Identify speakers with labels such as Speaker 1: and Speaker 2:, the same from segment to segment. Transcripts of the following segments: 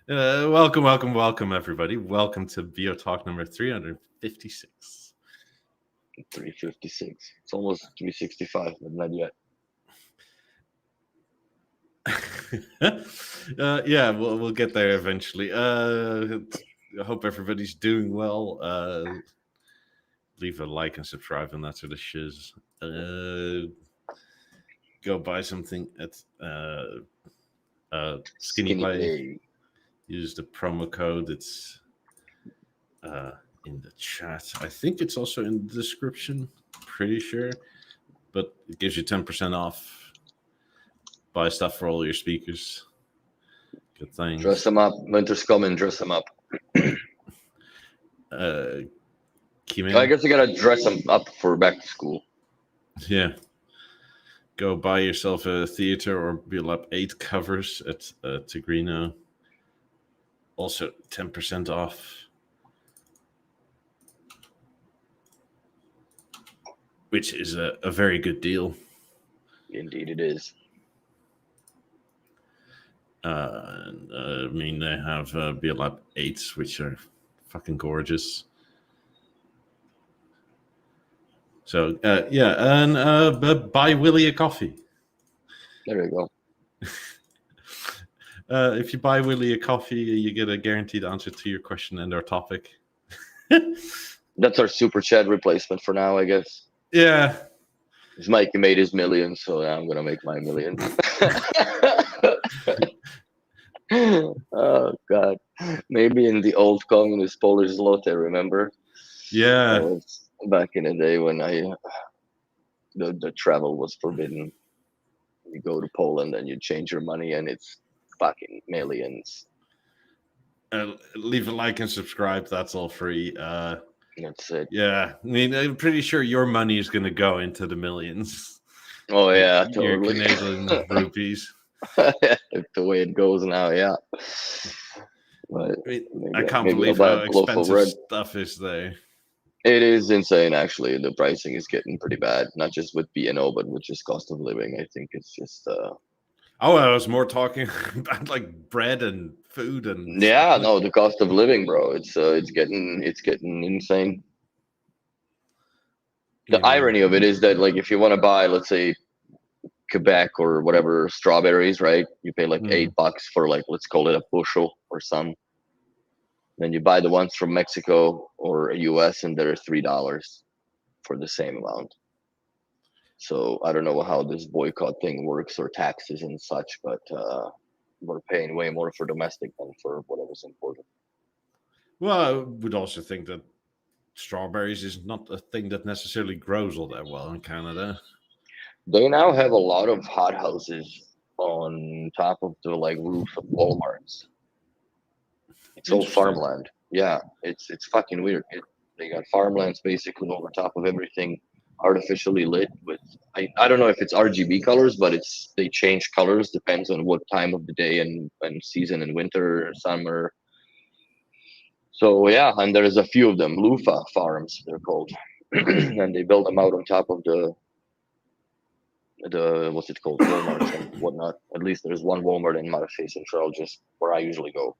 Speaker 1: Welcome, everybody. Welcome to BeoTalk number 356.
Speaker 2: 356. It's almost 365, but not yet.
Speaker 1: Yeah, we'll get there eventually. I hope everybody's doing well. Leave a like and subscribe and that sort of shiz. Go buy something at Skinny Play. Use the promo code. It's in the chat. I think it's also in the description. Pretty sure, but it gives you 10% off. Buy stuff for all your speakers. Good things.
Speaker 2: Dress them up. Winter's coming. Dress them up.
Speaker 1: I
Speaker 2: guess you gotta dress them up for back to school.
Speaker 1: Yeah. Go buy yourself a theater or Beolab 8 covers at Tigrino. Also 10% off. Which is a very good deal.
Speaker 2: Indeed it is.
Speaker 1: I mean, they have Beolab 8s, which are fucking gorgeous. So, yeah, and buy Willie a coffee.
Speaker 2: There you go.
Speaker 1: If you buy Willie a coffee, you get a guaranteed answer to your question and our topic.
Speaker 2: That's our super chat replacement for now, I guess.
Speaker 1: Yeah.
Speaker 2: Mikey made his million, so I'm gonna make my million. Oh God! Maybe in the old communist Polish zloty, remember?
Speaker 1: Yeah.
Speaker 2: That was back in the day when the travel was forbidden. You go to Poland and you change your money, and it's fucking millions.
Speaker 1: Leave a like and subscribe. That's all free.
Speaker 2: That's it.
Speaker 1: Yeah, I mean, I'm pretty sure your money is going to go into the millions.
Speaker 2: Oh yeah,
Speaker 1: Your
Speaker 2: totally.
Speaker 1: Canadian rupees.
Speaker 2: The way it goes now, yeah.
Speaker 1: But I can't believe how expensive stuff is there.
Speaker 2: It is insane, actually. The pricing is getting pretty bad, not just with B&O, but with just cost of living. I think it's just.
Speaker 1: Oh, I was more talking about like bread and food and.
Speaker 2: Yeah, no, the cost of living, bro. It's getting insane. The irony of it is that, like, if you want to buy, let's say, Quebec or whatever strawberries, right? You pay like $8 for, like, let's call it a bushel or some. Then you buy the ones from Mexico or US, and they're $3 for the same amount. So I don't know how this boycott thing works or taxes and such, but we're paying way more for domestic than for whatever's imported.
Speaker 1: Well, I would also think that strawberries is not a thing that necessarily grows all that well in Canada.
Speaker 2: They now have a lot of hothouses on top of the roof of Walmarts. It's all farmland. Yeah, it's fucking weird. They got farmlands basically over top of everything, artificially lit with I don't know if it's RGB colors, but they change colors depends on what time of the day and season, in winter, summer. So yeah, and there's a few of them, loofah farms they're called, and they build them out on top of the what's it called, Walmart and whatnot. At least there's one Walmart in Marseille Central, just where I usually go.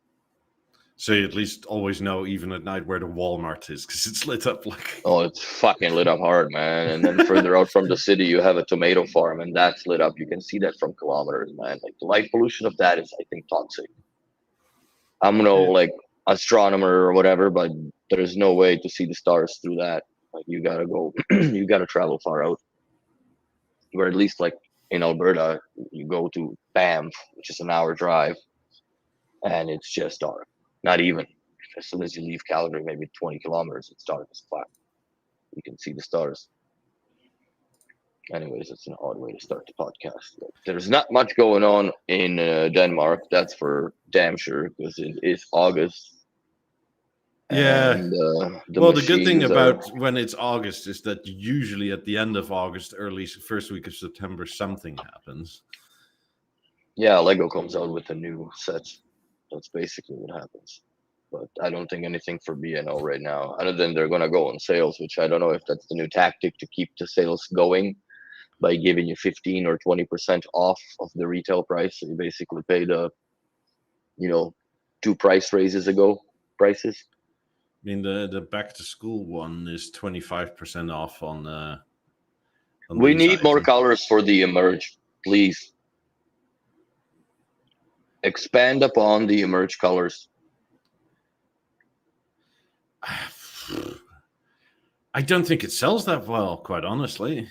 Speaker 1: So you at least always know, even at night, where the Walmart is, because it's lit up like.
Speaker 2: Oh, it's fucking lit up hard, man. And then further out from the city, you have a tomato farm, and that's lit up. You can see that from kilometers, man. Like, the light pollution of that is, I think, toxic. I'm no astronomer or whatever, but there's no way to see the stars through that. Like, you gotta go, you gotta travel far out. Where at least like in Alberta, you go to Banff, which is an hour drive, and it's just dark. Not even. As soon as you leave Calgary, maybe 20 kilometers, it's dark as fuck. You can see the stars. Anyways, it's an odd way to start the podcast. There's not much going on in Denmark, that's for damn sure, because it is August.
Speaker 1: Yeah. The good thing about when it's August is that usually at the end of August, early first week of September, something happens.
Speaker 2: Yeah, Lego comes out with a new set. That's basically what happens. But I don't think anything for B&O right now, other than they're going to go on sales, which I don't know if that's the new tactic to keep the sales going by giving you 15 or 20% off of the retail price. So you basically pay the, 2 price raises ago. Prices.
Speaker 1: I mean, the back to school one is 25% off on
Speaker 2: We
Speaker 1: these
Speaker 2: need more
Speaker 1: items.
Speaker 2: colors for the emerge, please. Expand upon the emerge colors.
Speaker 1: I don't think it sells that well, quite honestly.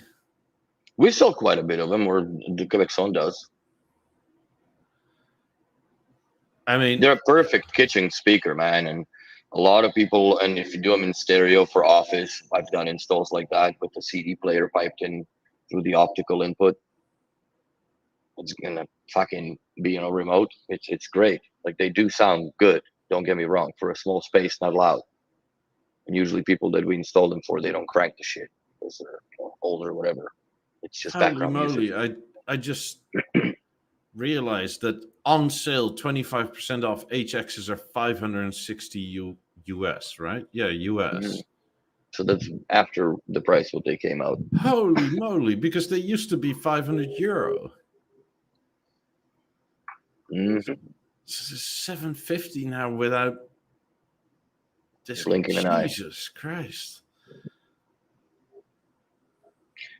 Speaker 2: We sell quite a bit of them, or the Quebec Sun does.
Speaker 1: I mean,
Speaker 2: They're a perfect kitchen speaker, man, and a lot of people. And if you do them in stereo for office, I've done installs like that with the CD player piped in through the optical input. It's gonna fucking be on a remote. It's great. Like they do sound good. Don't get me wrong. For a small space, not loud. And usually, people that we install them for, they don't crank the shit because they're old or whatever. It's just
Speaker 1: holy
Speaker 2: background
Speaker 1: moly!
Speaker 2: music.
Speaker 1: I just realized that on sale, 25% off HXs are 560 US, right? Yeah, US.
Speaker 2: Mhm. So that's after the price what they came out.
Speaker 1: Holy moly! Because they used to be 500 euro.
Speaker 2: Mm-hmm.
Speaker 1: 750 now without this.
Speaker 2: Blinking an eye.
Speaker 1: Jesus Christ!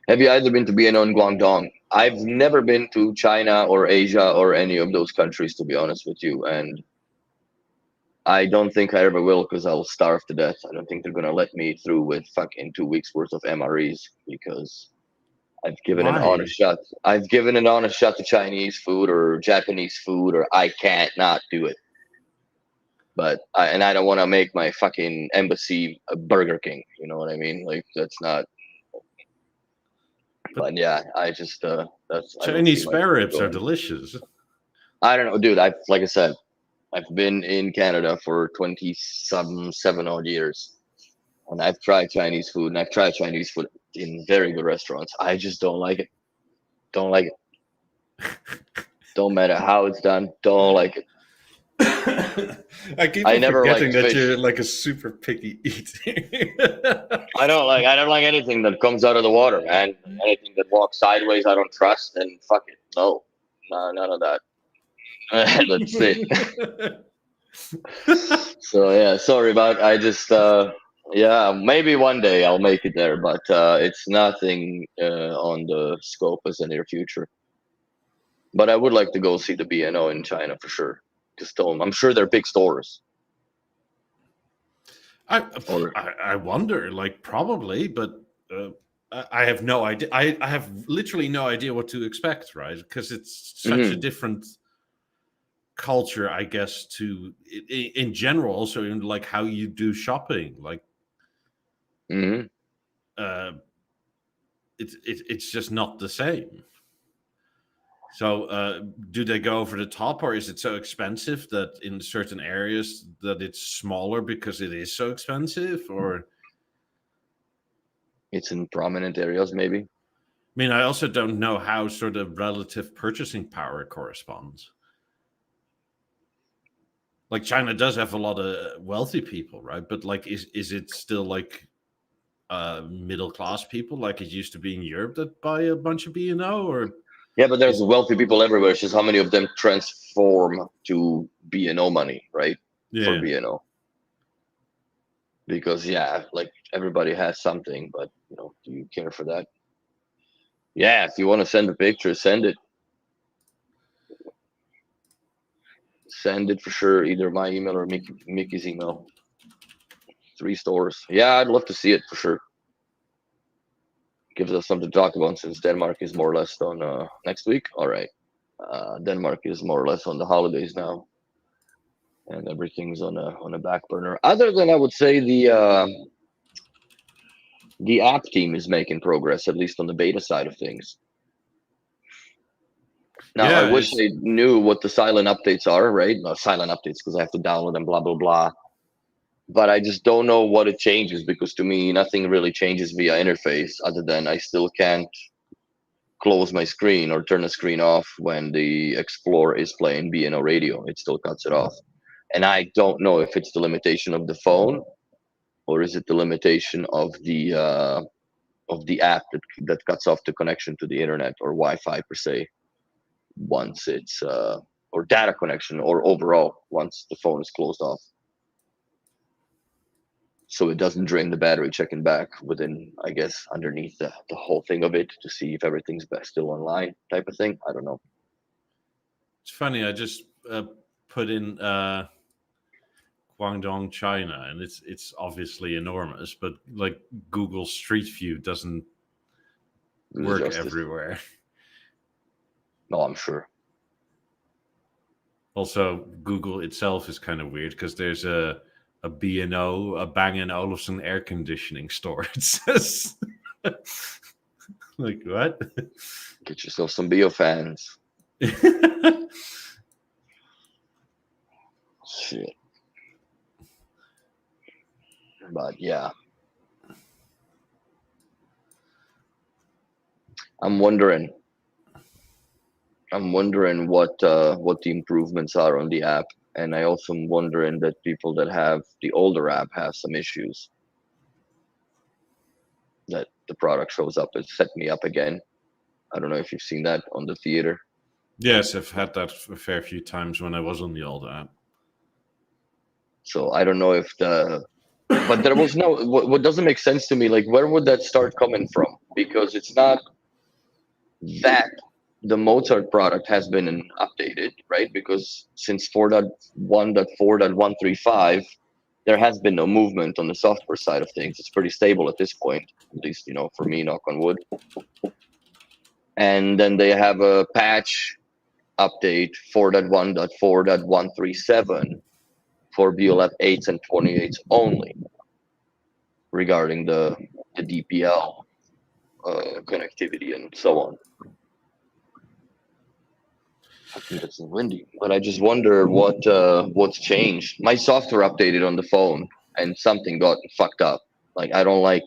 Speaker 2: Have you either been to B&O in Guangdong? I've never been to China or Asia or any of those countries, to be honest with you. And I don't think I ever will because I'll starve to death. I don't think they're going to let me through with fucking 2 weeks worth of MREs because I've given an
Speaker 1: Why?
Speaker 2: honest shot. I've given an honest shot to Chinese food or Japanese food, or I can't not do it. But I don't want to make my fucking embassy a Burger King. You know what I mean? Like that's not. But yeah, I just that's I don't see
Speaker 1: Chinese spare
Speaker 2: myself
Speaker 1: ribs are
Speaker 2: going.
Speaker 1: delicious.
Speaker 2: I don't know, dude. Like I said, I've been in Canada for 27 odd years, and I've tried Chinese food, and I've tried Chinese food in very good restaurants. I just don't like it. Don't like it. Don't matter how it's done. Don't like it.
Speaker 1: I keep
Speaker 2: I
Speaker 1: on
Speaker 2: never
Speaker 1: forgetting
Speaker 2: liked
Speaker 1: that
Speaker 2: fish.
Speaker 1: you're like a super picky eater.
Speaker 2: I don't like anything that comes out of the water, man. Anything that walks sideways, I don't trust. And fuck it, no, none of that. That's it. So yeah, sorry, but I just yeah, maybe one day I'll make it there, but it's nothing on the scope as the near future. But I would like to go see the BNO in China for sure. Just I'm sure they're big stores.
Speaker 1: I,
Speaker 2: Or
Speaker 1: I wonder, like probably, but I have no idea. I have literally no idea what to expect, right? Because it's such a
Speaker 2: Mhm.
Speaker 1: different culture, I guess, to in general, also in like how you do shopping. Like
Speaker 2: Mhm.
Speaker 1: uh, it's just not the same. So, do they go over the top, or is it so expensive that in certain areas that it's smaller because it is so expensive? Or, I
Speaker 2: It's in prominent areas, maybe.
Speaker 1: mean, I also don't know how sort of relative purchasing power corresponds. Like China does have a lot of wealthy people, right? But like, is it still like middle class people like it used to be in Europe that buy a bunch of B and O, or
Speaker 2: Yeah, but there's
Speaker 1: is
Speaker 2: wealthy people everywhere. It's just how many of them transform to BNO money, right? For
Speaker 1: yeah?
Speaker 2: BNO. Because yeah, like everybody has something, but do you care for that? Yeah, if you want to send a picture, send it. Send it for sure. Either my email or Mickey's email. 3 stores. Yeah, I'd love to see it for sure. Gives us something to talk about since Denmark is more or less on next week. All right. Denmark is more or less on the holidays now, and everything's on a back burner. Other than I would say the app team is making progress, at least on the beta side of things. Now, I
Speaker 1: Yeah,
Speaker 2: wish
Speaker 1: it's
Speaker 2: I knew what the silent updates are, right? No, silent updates because I have to download them, blah, blah, blah. But I just don't know what it changes because to me, nothing really changes via interface other than I still can't close my screen or turn the screen off when the Explorer is playing BNO radio. It still cuts it off. And I don't know if it's the limitation of the phone or is it the limitation of the app that cuts off the connection to the internet or Wi-Fi per se once it's or data connection, or overall once the phone is closed off. So it doesn't drain the battery checking back within, I guess, underneath the whole thing of it to see if everything's still online type of thing. I don't know.
Speaker 1: It's funny. I just put in Guangdong, China, and it's obviously enormous, but like Google Street View doesn't work everywhere.
Speaker 2: No, I'm sure.
Speaker 1: Also, Google itself is kind of weird because there's a B&O, a Bang & Olufsen air conditioning store. It says, like, what?
Speaker 2: Get yourself some Beo fans. Shit. But yeah, I'm wondering what the improvements are on the app, and I also am wondering that people that have the older app have some issues. That the product shows up as "set me up again." I don't know if you've seen that on the theater.
Speaker 1: Yes, I've had that a fair few times when I was on the old app.
Speaker 2: So I don't know if but there was no. What doesn't make sense to me, like where would that start coming from? Because it's not that the Mozart product has been updated, right? Because since 4.1.4.135, there has been no movement on the software side of things. It's pretty stable at this point, at least, for me, knock on wood. And then they have a patch update 4.1.4.137 for Beolab 8s and 28s only regarding the DPL connectivity and so on. I think it's windy, but I just wonder what's changed. My software updated on the phone, and something got fucked up. Like I don't like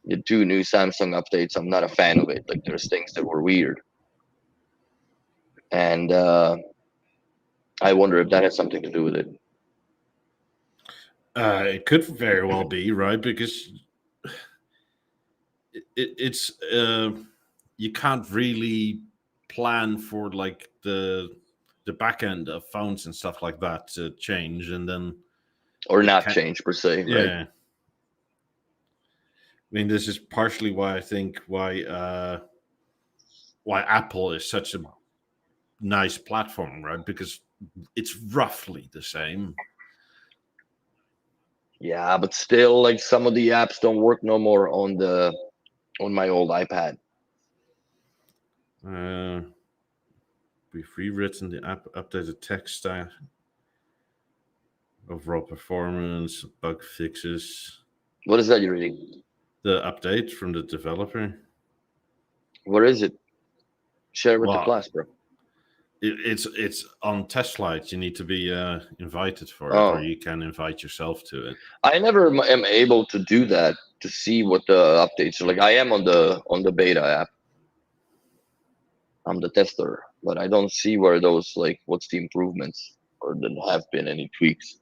Speaker 2: the 2 new Samsung updates. I'm not a fan of it. Like there's things that were weird, and I wonder if that has something to do with it.
Speaker 1: It could very well be, right? Because it's you can't really plan for like the back end of phones and stuff like that to change and then
Speaker 2: not change per se.
Speaker 1: Yeah.
Speaker 2: Right?
Speaker 1: I mean, this is partially why I think why Apple is such a nice platform, right? Because it's roughly the same.
Speaker 2: Yeah, but still, like some of the apps don't work no more on my old iPad.
Speaker 1: We've rewritten the app, updated text stack, overall performance, bug fixes.
Speaker 2: What is that you're reading?
Speaker 1: The update from the developer.
Speaker 2: What is it? Share with the class, bro.
Speaker 1: It's on test flights. You need to be invited for it, or you can invite yourself to it.
Speaker 2: I never am able to do that to see what the updates are. Like I am on the beta app. I'm the tester, but I don't see where those like what's the improvements or there have been any tweaks.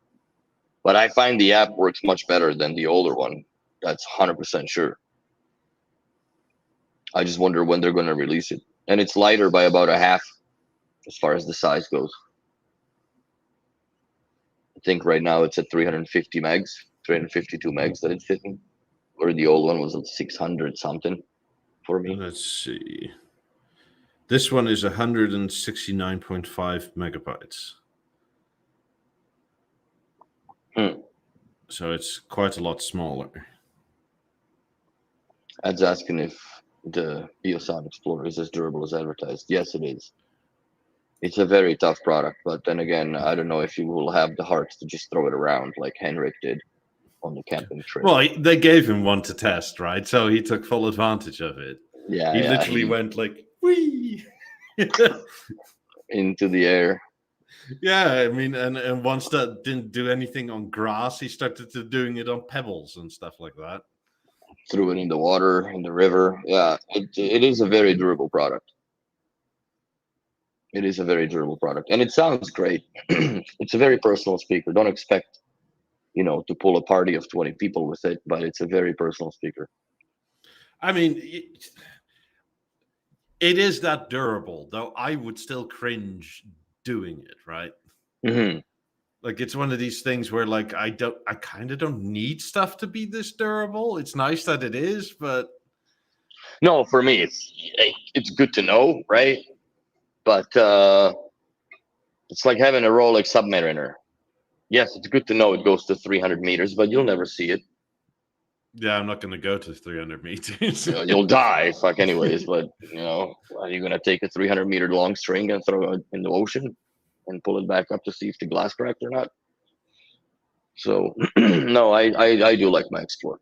Speaker 2: But I find the app works much better than the older one. That's 100% sure. I just wonder when they're going to release it, and it's lighter by about a half as far as the size goes. I think right now it's at 352 megs that it's fitting, where the old one was at 600 something for me.
Speaker 1: Let's see. This one is 169.5 megabytes. So it's quite a lot smaller.
Speaker 2: Ad's asking if the BeoSound Explorer is as durable as advertised. Yes, it is. It's a very tough product, but then again, I don't know if you will have the heart to just throw it around like Henrik did on the camping trip.
Speaker 1: Well, they gave him one to test, right? So he took full advantage of it.
Speaker 2: Yeah,
Speaker 1: he literally went like, whee!
Speaker 2: into the air.
Speaker 1: Yeah, I mean, and once that didn't do anything on grass, he started to doing it on pebbles and stuff like that.
Speaker 2: Threw it in the water, in the river. Yeah, it is a very durable product. It is a very durable product, and it sounds great. It's a very personal speaker. Don't expect, to pull a party of 20 people with it, but it's a very personal speaker.
Speaker 1: I mean, it is that durable, though I would still cringe doing it, right?
Speaker 2: Hmm.
Speaker 1: Like it's one of these things where like I kind of don't need stuff to be this durable. It's nice that it is, but
Speaker 2: No, for me, it's good to know, right? But it's like having a Rolex Submariner. Yes, it's good to know it goes to 300 meters, but you'll never see it.
Speaker 1: yeah, I'm not going to go to 300 meters.
Speaker 2: You'll die, fuck, anyways. But are you gonna take a 300-meter long string and throw it in the ocean and pull it back up to see if the glass cracked or not? So no, I do like my Explorer.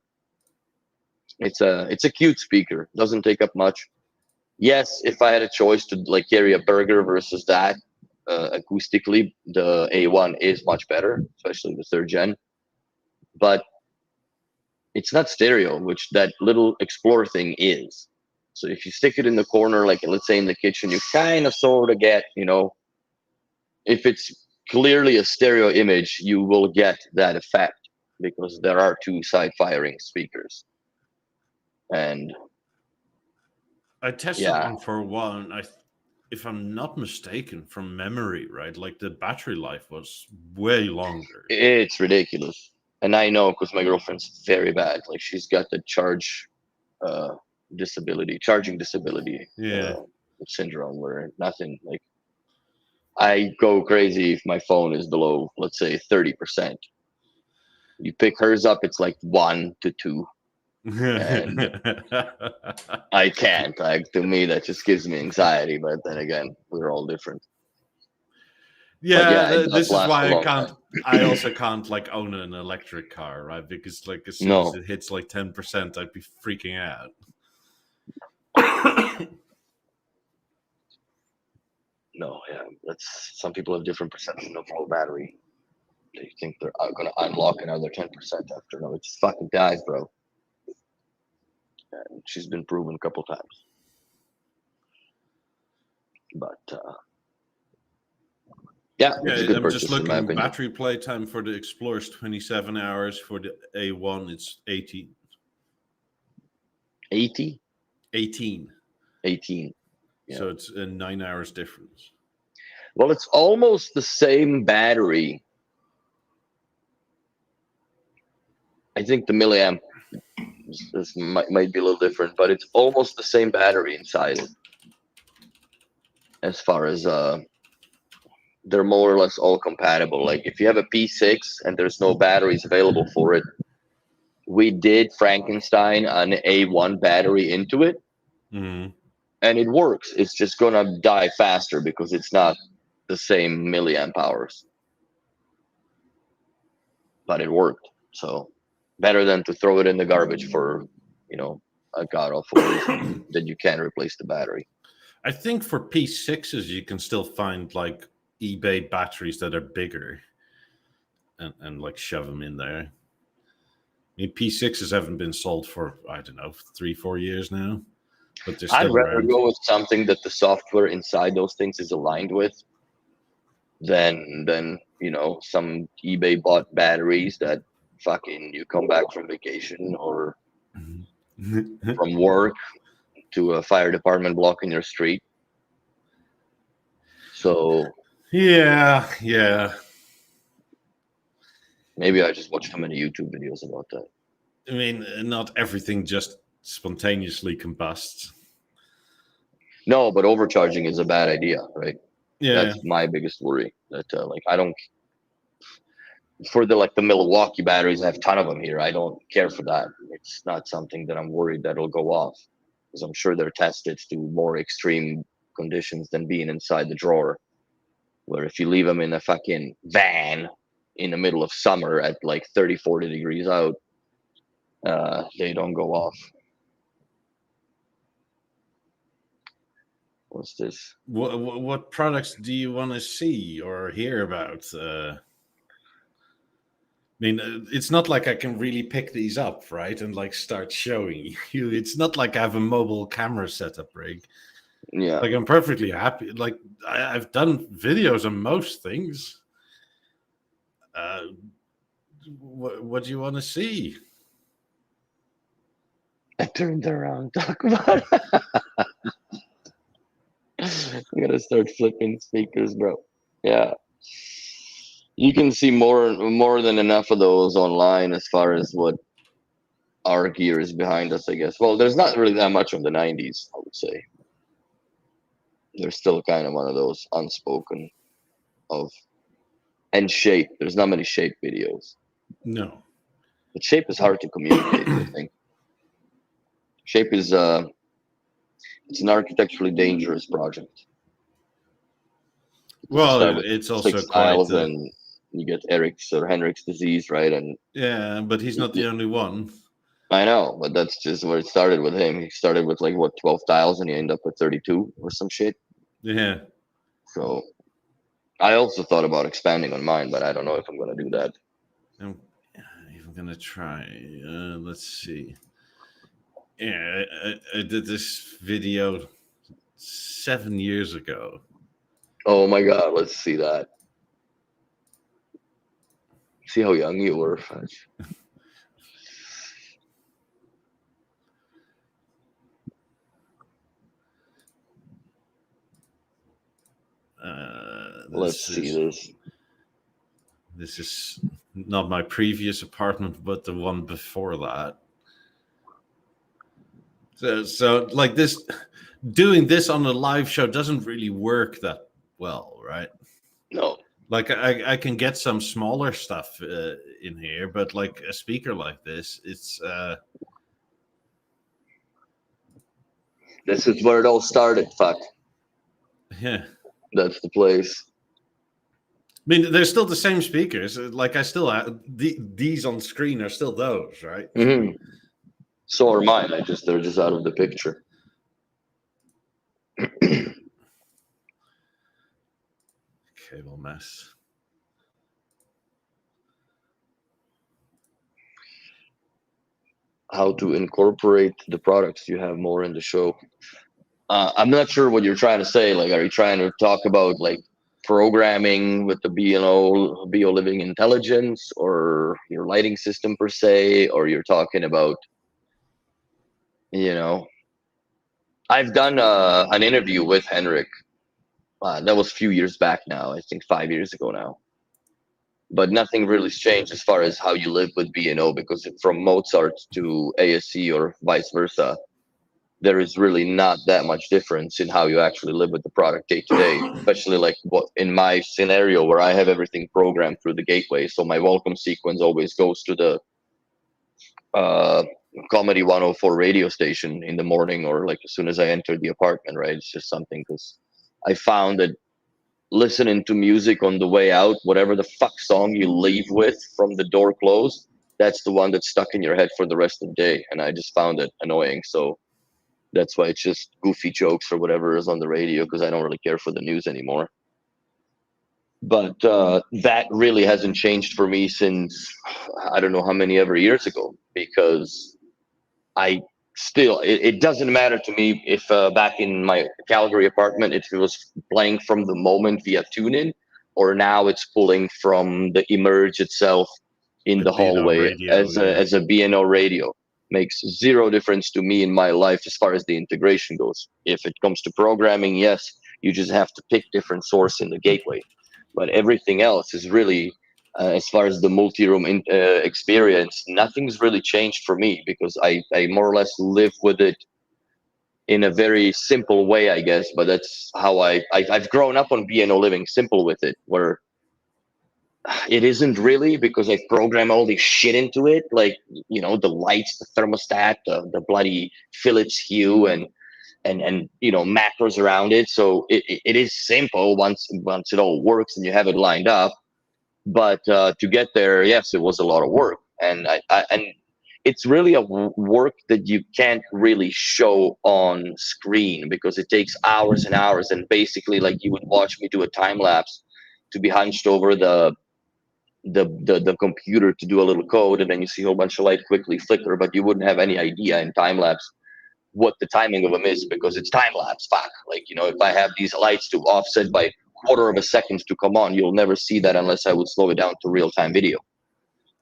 Speaker 2: It's a cute speaker. Doesn't take up much. Yes, if I had a choice to like carry a burger versus that, acoustically, the A1 is much better, especially the third gen. But it's not stereo, which that little Explorer thing is. So if you stick it in the corner, like let's say in the kitchen, you kind of sort of get, if it's clearly a stereo image, you will get that effect because there are two side firing speakers. And
Speaker 1: I tested
Speaker 2: yeah,
Speaker 1: one for one. If I'm not mistaken, from memory, right? Like the battery life was way longer.
Speaker 2: it's ridiculous. And I know because my girlfriend's very bad. Like she's got the uh, charging disability
Speaker 1: Yeah.
Speaker 2: syndrome where nothing like I go crazy if my phone is below, let's say, 30%. You pick hers up, it's like 1 to 2. And I can't. Like to me, that just gives me anxiety. But then again, we're all different. But
Speaker 1: Yeah,
Speaker 2: yeah, it does
Speaker 1: this is
Speaker 2: last a
Speaker 1: why I
Speaker 2: long
Speaker 1: can't.
Speaker 2: time.
Speaker 1: I also can't like own an electric car, right? Because like as soon as
Speaker 2: No,
Speaker 1: it hits like 10%, I'd be freaking out.
Speaker 2: no, yeah. That's some people have different perception of low battery. They think they're gonna unlock another 10% after. No, it just fucking dies, bro. And she's been proven a couple times. But yeah, it's a
Speaker 1: Yeah,
Speaker 2: good
Speaker 1: I'm just
Speaker 2: purchase in my
Speaker 1: looking.
Speaker 2: opinion.
Speaker 1: Battery play time for the Explorer is 27 hours. For the A1, it's 18.
Speaker 2: 80,
Speaker 1: 18.
Speaker 2: 18. Yeah.
Speaker 1: So it's a 9 hours difference.
Speaker 2: Well, it's almost the same battery. I think the milliamp this might be a little different, but it's almost the same battery inside it. As far as they're more or less all compatible. Like if you have a P6 and there's no batteries available for it, we did Frankenstein an A1 battery into it,
Speaker 1: Mm.
Speaker 2: and it works. It's just gonna die faster because it's not the same milliamp hours, but it worked. So better than to throw it in the garbage for a god awful reason that you can't replace the battery.
Speaker 1: I think for P6s, you can still find like eBay batteries that are bigger and like shove them in there. I mean, P6s haven't been sold for, I don't know, 3-4 years now, but they're
Speaker 2: I'd
Speaker 1: still
Speaker 2: rather
Speaker 1: around.
Speaker 2: go with something that the software inside those things is aligned with than some eBay bought batteries that fucking you come back from vacation or from work to a fire department blocking your street. So
Speaker 1: Yeah.
Speaker 2: maybe I just watched too many YouTube videos about that.
Speaker 1: I mean, not everything just spontaneously combusts.
Speaker 2: No, but overcharging is a bad idea, right?
Speaker 1: Yeah.
Speaker 2: That's my biggest worry. That like I don't for the Milwaukee batteries. I have a ton of them here. I don't care for that. It's not something that I'm worried that it'll go off because I'm sure they're tested to more extreme conditions than being inside the drawer. Where if you leave them in a fucking van in the middle of summer at like 30, 40 degrees out, they don't go off. What's this?
Speaker 1: What products do you want to see or hear about? I mean, it's not like I can really pick these up, right? And like start showing you. It's not like I have a mobile camera setup rig.
Speaker 2: Yeah.
Speaker 1: Like I'm perfectly happy. Like I've done videos on most things. What do you want to see?
Speaker 2: I turned around. Talk about it. I'm gonna start flipping speakers, bro. Yeah, you can see more than enough of those online as far as what our gear is behind us, I guess. Well, there's not really that much from the 90s, I would say. There's still kind of one of those unspoken of, and shape. There's not many shape videos.
Speaker 1: No.
Speaker 2: But shape is hard to communicate, I think. Shape is it's an architecturally dangerous project. Because you
Speaker 1: Well,
Speaker 2: start with
Speaker 1: it's also
Speaker 2: six
Speaker 1: quite.
Speaker 2: tiles and you get Eric's or Henrik's disease, right? And
Speaker 1: Yeah, but he's not the only one.
Speaker 2: I know, but that's just where it started with him. He started with like what 12 tiles, and he ended up with 32 or some shit.
Speaker 1: Yeah.
Speaker 2: So I also thought about expanding on mine, but I don't know if I'm gonna do that.
Speaker 1: I'm even gonna try. Let's see. Yeah, I did this video 7 years ago.
Speaker 2: Oh my god, let's see that. See how young you were, Fudge. Let's see this.
Speaker 1: This is not my previous apartment, but the one before that. So like this, doing this on a live show doesn't really work that well, right?
Speaker 2: No.
Speaker 1: Like I can get some smaller stuff in here, but like a speaker like this, it's
Speaker 2: This is where it all started, fuck.
Speaker 1: yeah.
Speaker 2: That's the place.
Speaker 1: I mean, they're still the same speakers. Like I still have these on screen are still those, right?
Speaker 2: Mm-hmm. So are mine. They're just out of the picture.
Speaker 1: Cable mess.
Speaker 2: How to incorporate the products you have more in the show. I'm not sure what you're trying to say. Like, are you trying to talk about like programming with the Bio Living Intelligence, or your lighting system per se, or you're talking about, you know, I've done an interview with Henrik. That was a few years back now. I think 5 years ago now. But nothing really's changed as far as how you live with B&O, because from Mozart to ASC or vice versa, there is really not that much difference in how you actually live with the product day to day, especially like what in my scenario where I have everything programmed through the gateway. So my welcome sequence always goes to the uh, Comedy 104 radio station in the morning, or like as soon as I enter the apartment, right? It's just something, because I found that listening to music on the way out, whatever the fuck song you leave with from the door closed, that's the one that's stuck in your head for the rest of the day. And I just found it annoying. So that's why it's just goofy jokes or whatever is on the radio, because I don't really care for the news anymore. But that really hasn't changed for me since I don't know how many ever years ago, because I still, it doesn't matter to me if back in my Calgary apartment, if it was playing from the moment via TuneIn, or now it's pulling from the Emerge itself in the hallway as a B&O radio. Makes zero difference to me in my life as far as the integration goes. If it comes to programming, yes, you just have to pick different source in the gateway. But everything else is really, as far as the multi-room experience, nothing's really changed for me, because I more or less live with it in a very simple way, I guess. But that's how I've grown up on B&O living simple with it, where it isn't really, because I program all this shit into it, like, you know, the lights, the thermostat, the bloody Philips Hue, and you know, macros around it. So it is simple once it all works and you have it lined up. But to get there, yes, it was a lot of work, and and it's really a work that you can't really show on screen, because it takes hours and hours. And basically, like, you would watch me do a time lapse to be hunched over the computer to do a little code, and then you see a whole bunch of light quickly flicker, but you wouldn't have any idea in time lapse what the timing of them is, because it's time lapse. Fuck, like, you know, if I have these lights to offset by quarter of a second to come on, you'll never see that unless I would slow it down to real time video.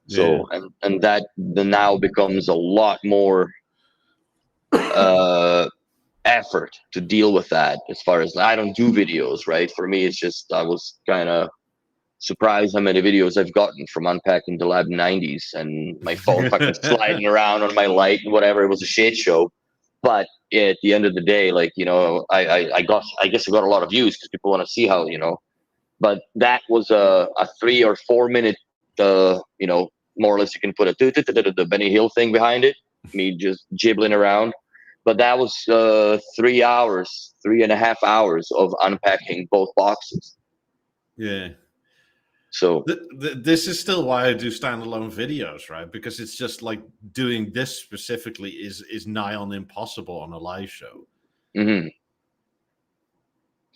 Speaker 2: So and that the now becomes a lot more effort to deal with that. As far as I don't do videos, right? For me, it's just I was kind of surprised how many videos I've gotten from unpacking the Lab 90s and my phone fucking sliding around on my light and whatever. It was a shit show. But at the end of the day, like, you know, I guess I got a lot of views because people want to see how, you know, but that was a 3 or 4 minute, you know, more or less you can put the Benny Hill thing behind it, me just jibbling around. But that was 3 hours, 3.5 hours of unpacking both boxes.
Speaker 1: Yeah.
Speaker 2: So
Speaker 1: this is still why I do standalone videos, right? Because it's just like doing this specifically is nigh on impossible on a live show.
Speaker 2: Mm-hmm.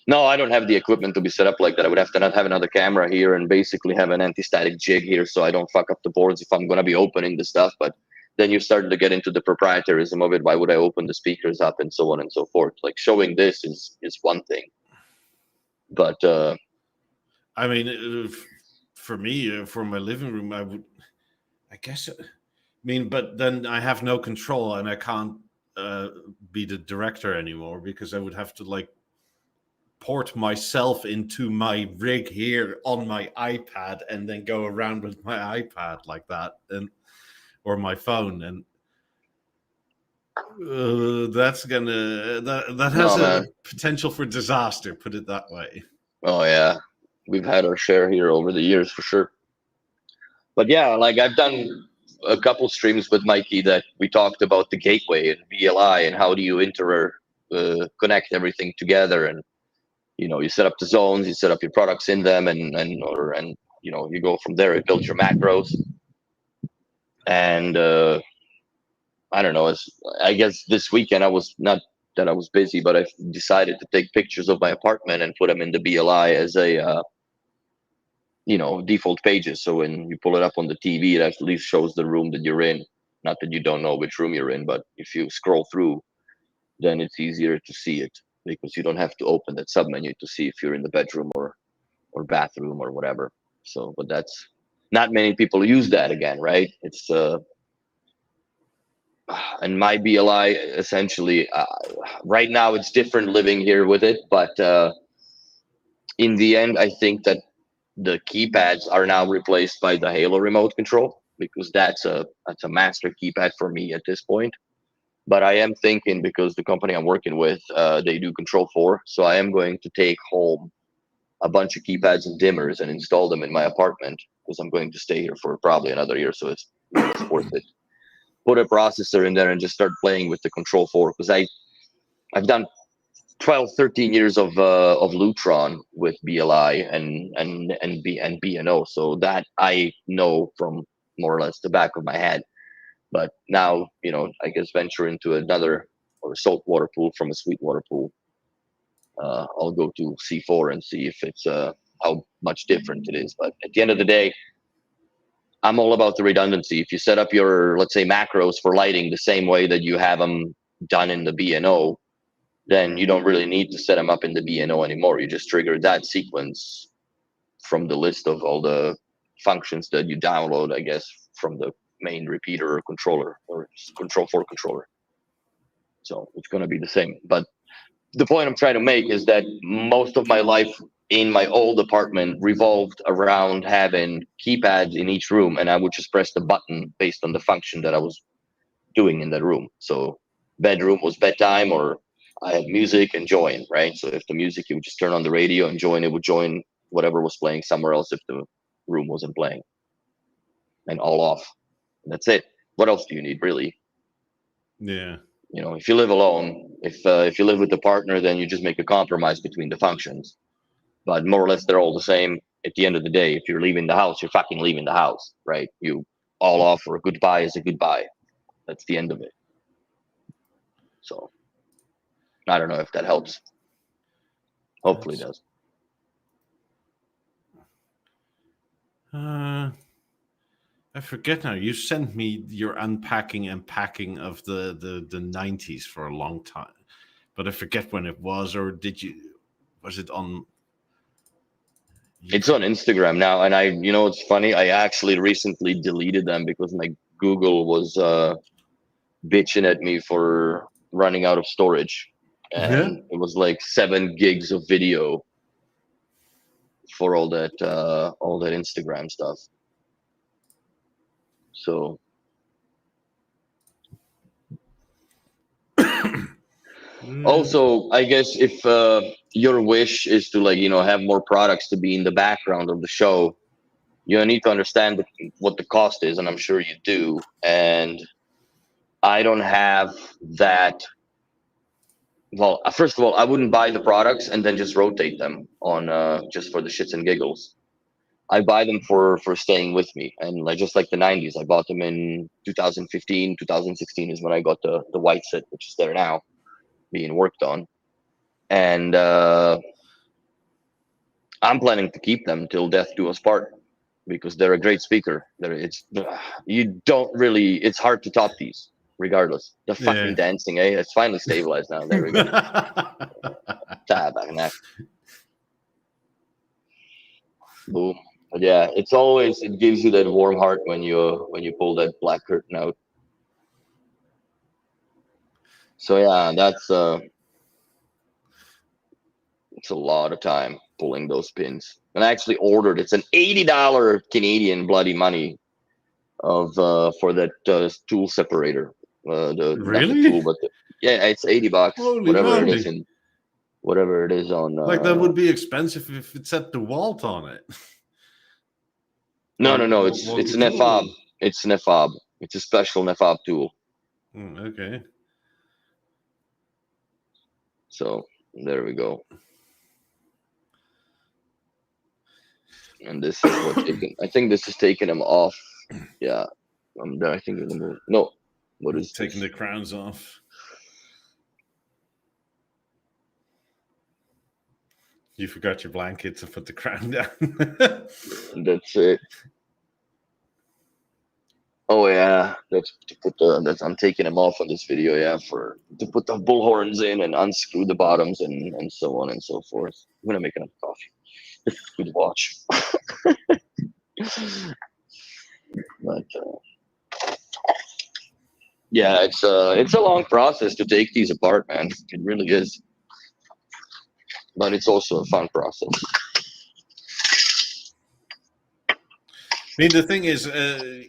Speaker 2: No, I don't have the equipment to be set up like that. I would have to not have another camera here and basically have an anti-static jig here so I don't fuck up the boards if I'm going to be opening the stuff. But then you're starting to get into the proprietarism of it. Why would I open the speakers up and so on and so forth? Like showing this is one thing. But
Speaker 1: I mean, for me, for my living room, I guess, I mean, but then I have no control and I can't be the director anymore because I would have to like port myself into my rig here on my iPad and then go around with my iPad like that, and or my phone, and that's gonna that has a potential for disaster, put it that way.
Speaker 2: Oh yeah, we've had our share here over the years for sure. But yeah, like I've done a couple streams with Mikey that we talked about the gateway and BLI and how do you connect everything together, and you know, you set up the zones, you set up your products in them, and you know, you go from there. You build your macros, and I don't know. I guess this weekend I was not that I was busy, but I decided to take pictures of my apartment and put them in the BLI as a you know, default pages. So when you pull it up on the TV, it at least shows the room that you're in. Not that you don't know which room you're in, but if you scroll through, then it's easier to see it because you don't have to open that submenu to see if you're in the bedroom or bathroom or whatever. So, but that's not many people use that again, right? It's and my BLI essentially right now it's different living here with it, but in the end, I think that the keypads are now replaced by the Halo remote control because that's a master keypad for me at this point. But I am thinking, because the company I'm working with, they do Control 4, so I am going to take home a bunch of keypads and dimmers and install them in my apartment because I'm going to stay here for probably another year, so it's worth it. Put a processor in there and just start playing with the Control 4 because I've done 12, 13 years of Lutron with BLI and B&O, so that I know from more or less the back of my head. But now, you know, I guess venture into another or a saltwater pool from a sweetwater pool. I'll go to C4 and see if it's how much different it is. But at the end of the day, I'm all about the redundancy. If you set up your, let's say, macros for lighting the same way that you have them done in the B&O, then you don't really need to set them up in the B&O anymore. You just trigger that sequence from the list of all the functions that you download, I guess, from the main repeater or controller or Control 4 controller. So it's going to be the same. But the point I'm trying to make is that most of my life in my old apartment revolved around having keypads in each room, and I would just press the button based on the function that I was doing in that room. So bedroom was bedtime, or I had music and join, right? So if the music, you would just turn on the radio and join, it would join whatever was playing somewhere else if the room wasn't playing, and all off. And that's it. What else do you need, really?
Speaker 1: Yeah.
Speaker 2: You know, if you live alone, if you live with a partner, then you just make a compromise between the functions. But more or less, they're all the same. At the end of the day, if you're leaving the house, you're fucking leaving the house, right? You all off, or a goodbye is a goodbye. That's the end of it. So I don't know if that helps. Hopefully it does.
Speaker 1: I forget now. You sent me your unpacking and packing of the 90s for a long time, but I forget when it was, or was it on?
Speaker 2: It's on Instagram now, and you know, it's funny. I actually recently deleted them because my Google was bitching at me for running out of storage.
Speaker 1: Yeah.
Speaker 2: and it was like 7 gigs of video for all that Instagram stuff. So also, I guess if your wish is to like have more products to be in the background of the show, you need to understand what the cost is, and I'm sure you do. And I don't have that. Well, first of all, I wouldn't buy the products and then just rotate them on just for the shits and giggles. I buy them for staying with me, and like just like the 90s, I bought them in 2015, 2016 is when I got the white set, which is there now, being worked on, and I'm planning to keep them till death do us part because they're a great speaker. You don't really. It's hard to top these, regardless. The fucking dancing, eh? It's finally stabilized now. There we go. Back and that. Boom. But yeah, it gives you that warm heart when you pull that black curtain out. So yeah, it's a lot of time pulling those pins. And I actually ordered. It's an $80 Canadian bloody money of for that tool separator. Not
Speaker 1: Really?
Speaker 2: the tool, but yeah, it's $80.
Speaker 1: Holy
Speaker 2: whatever
Speaker 1: moly.
Speaker 2: it is whatever it is on.
Speaker 1: Like that would be expensive if it's at DeWalt on it.
Speaker 2: No. It's an FOB. It's an FOB. It's a special FOB tool.
Speaker 1: Okay.
Speaker 2: So there we go. And this is what I think this is taking them off. Yeah. I think no. What is
Speaker 1: taking
Speaker 2: this?
Speaker 1: the crowns off? You forgot your blanket to put the crown down.
Speaker 2: That's it. Oh yeah, that's to put I'm taking them off on this video. Yeah, to put the bull horns in and unscrew the bottoms and so on and so forth. I'm gonna make enough coffee. Good watch. But yeah, it's a long process to take these apart, man. It really is. But it's also a fun process.
Speaker 1: I mean, the thing is,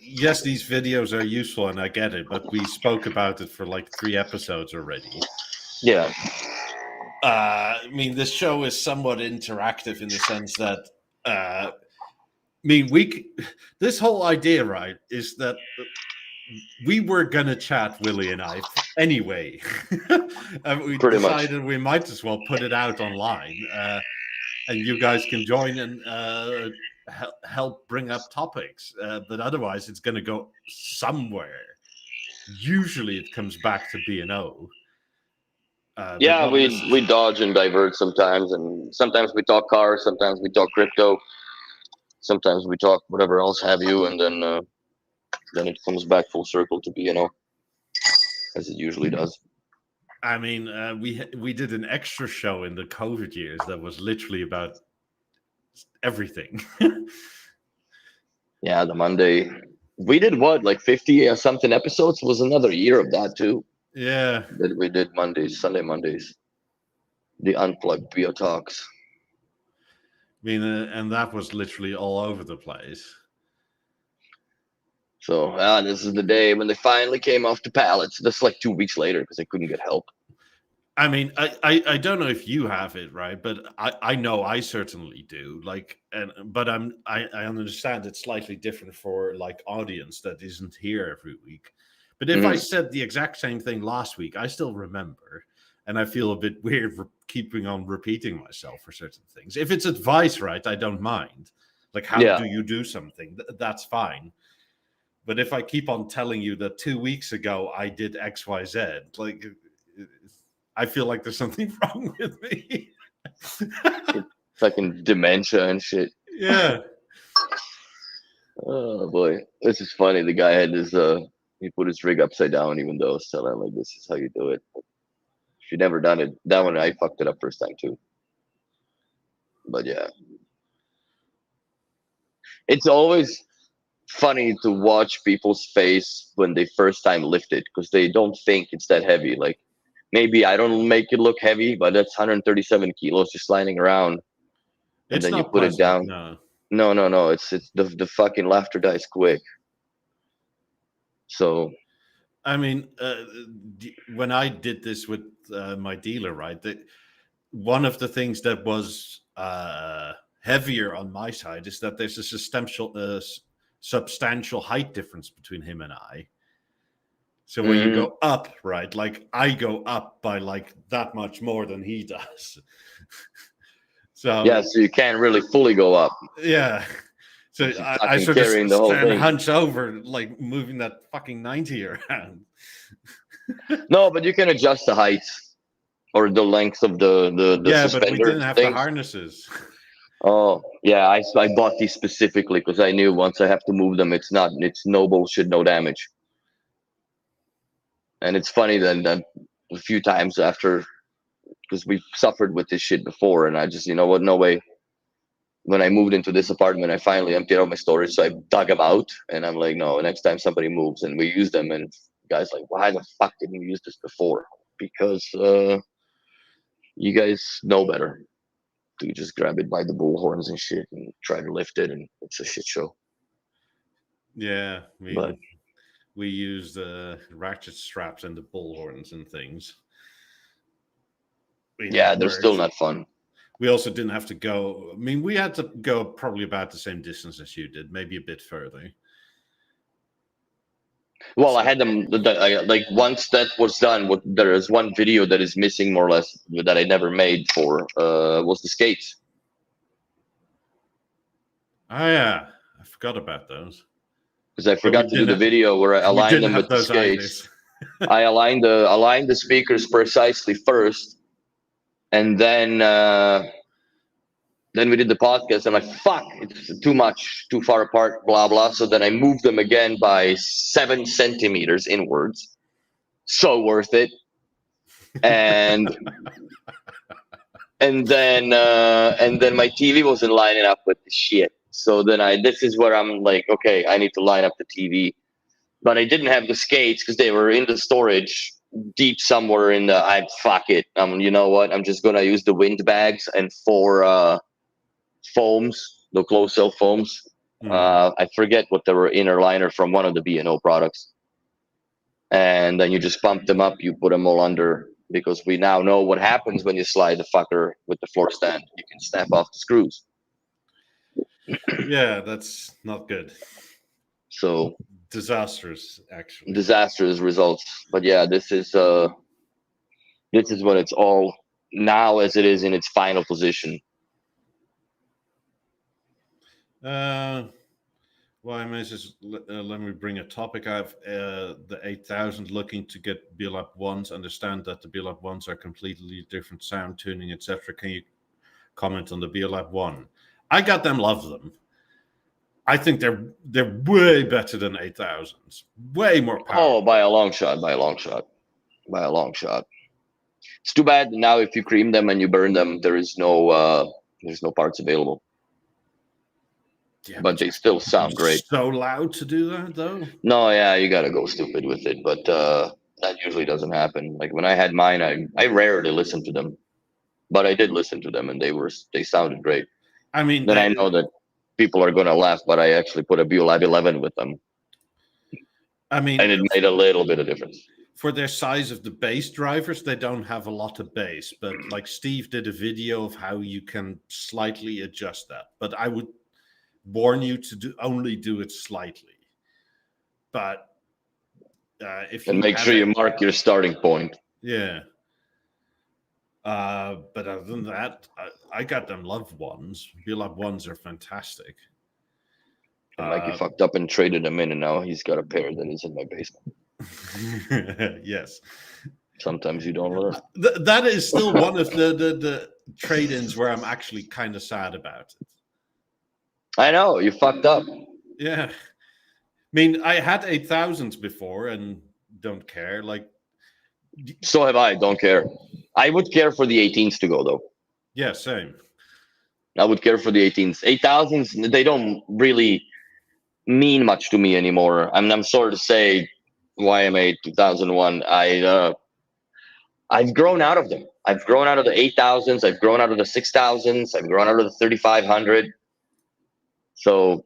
Speaker 1: yes, these videos are useful, and I get it, but we spoke about it for like 3 episodes already.
Speaker 2: Yeah.
Speaker 1: I mean, this show is somewhat interactive in the sense that, I mean, this whole idea, right, is that we were gonna chat, Willie and I, anyway. We
Speaker 2: Pretty
Speaker 1: decided
Speaker 2: much.
Speaker 1: we might as well put it out online, and you guys can join and help bring up topics. But otherwise, it's going to go somewhere. Usually, it comes back to B&O.
Speaker 2: Yeah, we dodge and divert sometimes, and sometimes we talk cars, sometimes we talk crypto, sometimes we talk whatever else have you, and then it comes back full circle to B&O, as it usually does.
Speaker 1: I mean, we did an extra show in the COVID years that was literally about everything.
Speaker 2: Yeah, the Monday. We did what, like 50 or something episodes? It was another year of that too.
Speaker 1: Yeah.
Speaker 2: That we did Sunday Mondays. The unplugged BeoTalks.
Speaker 1: I mean, and that was literally all over the place.
Speaker 2: So this is the day when they finally came off the pallets. That's like 2 weeks later because they couldn't get help.
Speaker 1: I mean, I don't know if you have it, right, but I know I certainly do. Like, but I understand it's slightly different for like audience that isn't here every week. But if I said the exact same thing last week, I still remember, and I feel a bit weird for keeping on repeating myself for certain things. If it's advice, right, I don't mind. Like, how do you do something? That's fine. But if I keep on telling you that 2 weeks ago I did X, Y, Z, like, I feel like there's something wrong with me.
Speaker 2: Fucking dementia and shit.
Speaker 1: Yeah.
Speaker 2: Oh boy, this is funny. The guy had his he put his rig upside down, even though I was telling him like this is how you do it. But if you've never done it, that one I fucked it up first time too. But yeah, it's always funny to watch people's face when they first time lift it because they don't think it's that heavy. Like maybe I don't make it look heavy, but that's 137 kilos just lying around, and
Speaker 1: It's
Speaker 2: then you
Speaker 1: not
Speaker 2: put it
Speaker 1: pleasant,
Speaker 2: down.
Speaker 1: no.
Speaker 2: No. It's the fucking laughter dies quick. So
Speaker 1: I mean, when I did this with my dealer, right, one of the things that was heavier on my side is that there's a substantial height difference between him and I. So when you go up, right, like I go up by like that much more than he does. So
Speaker 2: yeah, so you can't really fully go up.
Speaker 1: yeah. So
Speaker 2: You're
Speaker 1: I
Speaker 2: fucking
Speaker 1: sort of
Speaker 2: carrying the whole
Speaker 1: stand
Speaker 2: thing.
Speaker 1: hunch over, like moving that fucking 90 around.
Speaker 2: No, but you can adjust the height or the length of the
Speaker 1: Yeah,
Speaker 2: suspender
Speaker 1: but we didn't have the
Speaker 2: things.
Speaker 1: harnesses.
Speaker 2: Oh yeah, I bought these specifically because I knew once I have to move them, it's no bullshit, no damage. And it's funny that a few times after, because we've suffered with this shit before, and I just, you know what, no way. When I moved into this apartment, I finally emptied out my storage, so I dug them out, and I'm like, no, next time somebody moves, and we use them, and guys like, why the fuck didn't you use this before? Because you guys know better. You just grab it by the bull horns and shit, and try to lift it, and it's a shit show.
Speaker 1: Yeah, I mean,
Speaker 2: But
Speaker 1: we used ratchet straps and the bull horns and things. I mean,
Speaker 2: yeah,
Speaker 1: it
Speaker 2: they're still
Speaker 1: worked.
Speaker 2: not fun.
Speaker 1: We also didn't have to go. I mean, we had to go probably about the same distance as you did, maybe a bit further.
Speaker 2: Well, I had them like once that was done. There is one video that is missing more or less that I never made for was the skates.
Speaker 1: Oh yeah, I forgot about those.
Speaker 2: Because I forgot to do the video where I
Speaker 1: We
Speaker 2: aligned
Speaker 1: didn't
Speaker 2: them
Speaker 1: have
Speaker 2: with the
Speaker 1: those
Speaker 2: skates.
Speaker 1: either.
Speaker 2: I aligned the speakers precisely first, and then we did the podcast. And I'm like, fuck, it's too much, too far apart, blah blah. So then I moved them again by 7 centimeters inwards. So worth it. And and then my TV wasn't lining up with the shit. So then this is where I'm like, okay, I need to line up the TV. But I didn't have the skates because they were in the storage deep somewhere in the. I fuck it. You know what? I'm just gonna use the wind bags and 4 foams, the closed cell foams. I forget what they were, inner liner from one of the B&O products. And then you just pump them up. You put them all under, because we now know what happens when you slide the fucker with the floor stand. You can snap off the screws.
Speaker 1: Yeah, that's not good.
Speaker 2: So
Speaker 1: disastrous, actually.
Speaker 2: Disastrous results. But yeah, this is what it's all now as it is in its final position.
Speaker 1: Well, I may just let me bring a topic. I have the 8000 looking to get Beolab 1s. Understand that the Beolab 1s are completely different sound tuning, etc. Can you comment on the Beolab 1? I got them, love them. I think they're way better than 8000s. Way more powerful.
Speaker 2: Oh, by a long shot. It's too bad now if you cream them and you burn them, there's no parts available. Yeah, but they still sound great.
Speaker 1: So loud to do that, though?
Speaker 2: No, yeah, you gotta go stupid with it, but that usually doesn't happen. Like when I had mine, I rarely listened to them, but I did listen to them, and they sounded great.
Speaker 1: I mean,
Speaker 2: then I know that people are gonna laugh, but I actually put a Beolab 11 with them.
Speaker 1: I mean,
Speaker 2: and it made a little bit of difference.
Speaker 1: For their size of the bass drivers, they don't have a lot of bass, but like Steve did a video of how you can slightly adjust that. But I would warn you to only do it slightly. But if you
Speaker 2: make sure you mark your starting point.
Speaker 1: Yeah. But other than that, I got them loved ones. Beolab 1s are fantastic.
Speaker 2: And Mikey fucked up and traded them in, and now he's got a pair that is in my basement.
Speaker 1: Yes.
Speaker 2: Sometimes you don't learn.
Speaker 1: That is still one of the trade-ins where I'm actually kind of sad about it.
Speaker 2: I know, you fucked up.
Speaker 1: Yeah. I mean, I had 8000s before and don't care. Like,
Speaker 2: so have I. Don't care. I would care for the 18s to go, though.
Speaker 1: Yeah, same.
Speaker 2: I would care for the 18s. 8000s, they don't really mean much to me anymore. I'm sorry to say, YMA 2001. I I've grown out of them. I've grown out of the 8,000s. I've grown out of the 6,000s. I've grown out of the 3,500. So,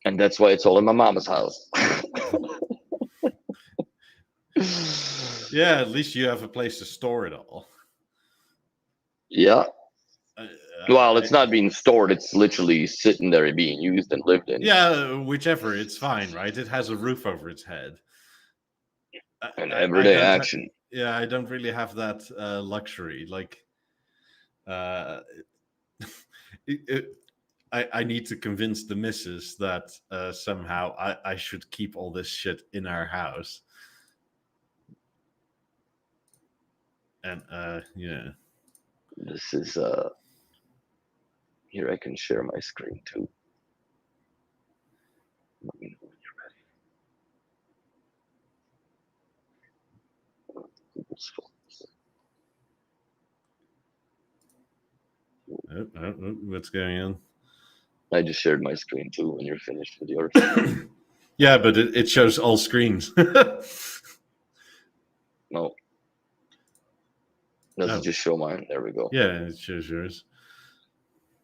Speaker 2: and that's why it's all in my mama's house.
Speaker 1: Yeah, at least you have a place to store it all.
Speaker 2: Yeah. Well, it's not being stored. It's literally sitting there being used and lived in.
Speaker 1: Yeah, whichever. It's fine, right? It has a roof over its head.
Speaker 2: An everyday action.
Speaker 1: Yeah, I don't really have that luxury. Like, I need to convince the missus that somehow I should keep all this shit in our house. And yeah.
Speaker 2: This is here I can share my screen too. Let me know when you're ready.
Speaker 1: What's going on?
Speaker 2: I just shared my screen too when you're finished with yours.
Speaker 1: Yeah, but it shows all screens.
Speaker 2: No. Does it just show mine? There we go.
Speaker 1: Yeah, it shows yours.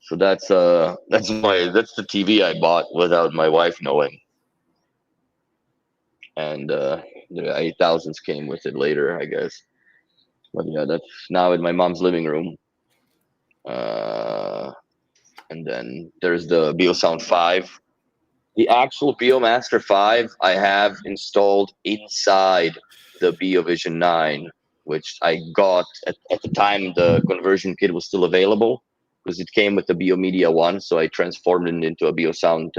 Speaker 2: So that's the TV I bought without my wife knowing. And the 8,000s came with it later, I guess. But yeah, that's now in my mom's living room. And then there's the BeoSound 5. The actual BeoMaster 5 I have installed inside the BeoVision 9, which I got at the time the conversion kit was still available, because it came with the BeoMedia 1, so I transformed it into a BeoSound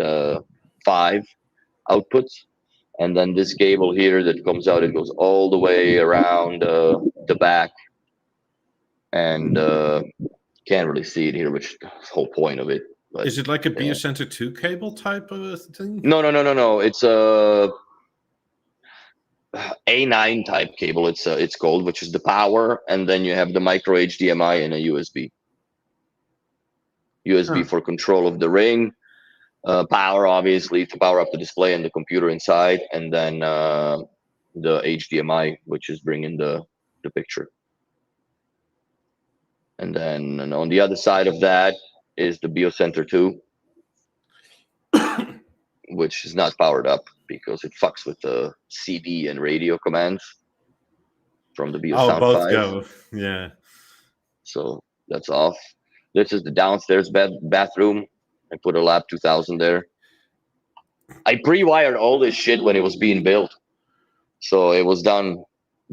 Speaker 2: 5 output. And then this cable here that comes out, it goes all the way around the back. And can't really see it here, which is the whole point of it. But,
Speaker 1: is it like a BeoCenter 2 cable type of a thing?
Speaker 2: No. It's a A9 type cable. It's called, which is the power, and then you have the micro HDMI and a USB. For control of the ring, power obviously to power up the display and the computer inside, and then the HDMI, which is bringing the picture. And then on the other side of that is the BeoCenter 2, which is not powered up because it fucks with the CD and radio commands from the BeoSound 5.
Speaker 1: Oh, both go. Yeah.
Speaker 2: So that's off. This is the downstairs bathroom. I put a Lab 2000 there. I pre-wired all this shit when it was being built. So it was done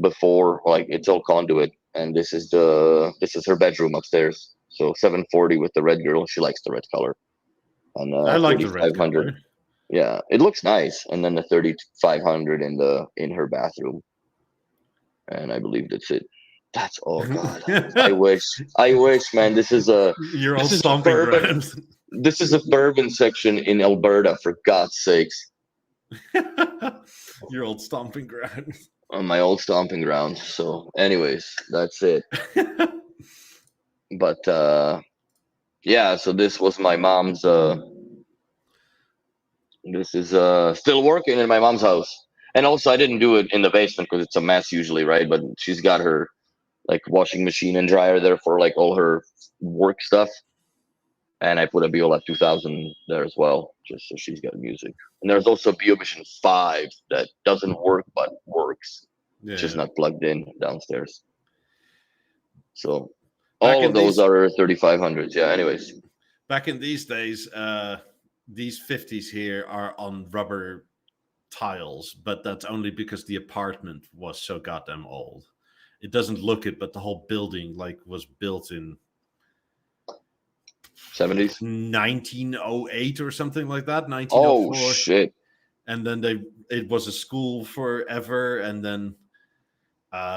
Speaker 2: before, like it's all conduit. And this is her bedroom upstairs. So 740 with the red girl. She likes the red color. And
Speaker 1: I like the red color.
Speaker 2: Yeah, it looks nice. And then the 3500 in her bathroom. And I believe that's it. That's God. I wish, man. This is
Speaker 1: your old stomping ground.
Speaker 2: This is a bourbon section in Alberta, for God's sakes.
Speaker 1: Your old stomping ground.
Speaker 2: On my old stomping ground. So, anyways, that's it. But yeah. So this was my mom's. This is still working in my mom's house. And also, I didn't do it in the basement because it's a mess usually, right? But she's got her like washing machine and dryer there for like all her work stuff. And I put a Beolab 2000 there as well, just so she's got music. And there's also BeoVision 5 that doesn't work but works. Yeah. Just not plugged in downstairs. So all of those are 3500s. Yeah, anyways.
Speaker 1: Back in these days, these 50s here are on rubber tiles, but that's only because the apartment was so goddamn old. It doesn't look it, but the whole building like was built in
Speaker 2: 70s,
Speaker 1: 1908 or something like that. 1904.
Speaker 2: Oh shit!
Speaker 1: And then it was a school forever, and then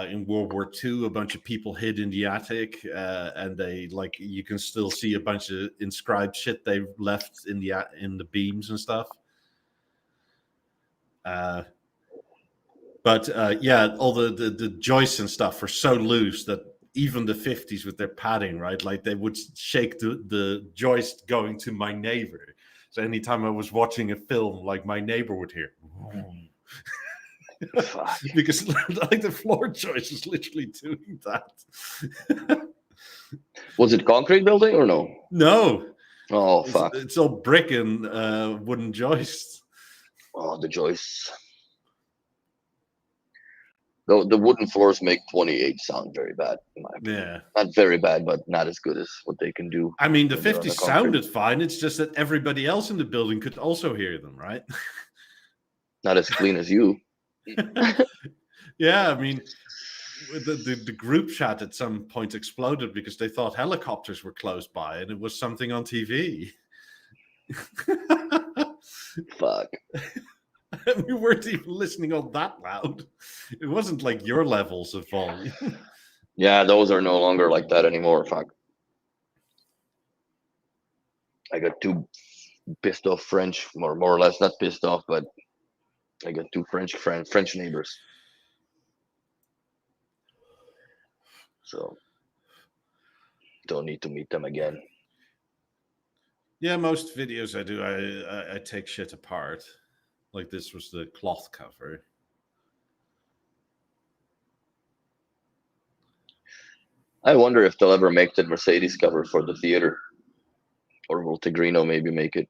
Speaker 1: in World War II, a bunch of people hid in the attic, and they like you can still see a bunch of inscribed shit they left in the beams and stuff. But yeah, all the joists and stuff are so loose that even the 50s with their padding, right? Like they would shake the joist going to my neighbor. So anytime I was watching a film, like my neighbor would hear.
Speaker 2: Fuck.
Speaker 1: Because like the floor choice is literally doing that.
Speaker 2: Was it concrete building or no?
Speaker 1: No,
Speaker 2: Oh fuck.
Speaker 1: it's all brick and wooden joists.
Speaker 2: Oh, the joists. The wooden floors make 28 sound very bad, in my opinion.
Speaker 1: Yeah.
Speaker 2: Not very bad, but not as good as what they can do.
Speaker 1: I mean, the
Speaker 2: when they're on
Speaker 1: 50
Speaker 2: the concrete.
Speaker 1: sounded fine. It's just that everybody else in the building could also hear them, right?
Speaker 2: Not as clean as you.
Speaker 1: Yeah, I mean, the group chat at some point exploded because they thought helicopters were close by and it was something on TV.
Speaker 2: Fuck.
Speaker 1: We weren't even listening all that loud. It wasn't like your levels of volume.
Speaker 2: Yeah, those are no longer like that anymore. Fuck. I got two pissed off French, more or less not pissed off, but I got two French neighbors. So don't need to meet them again.
Speaker 1: Yeah, most videos I do, I take shit apart. Like this was the cloth cover.
Speaker 2: I wonder if they'll ever make the Mercedes cover for the theater. Or will Tigrino maybe make it?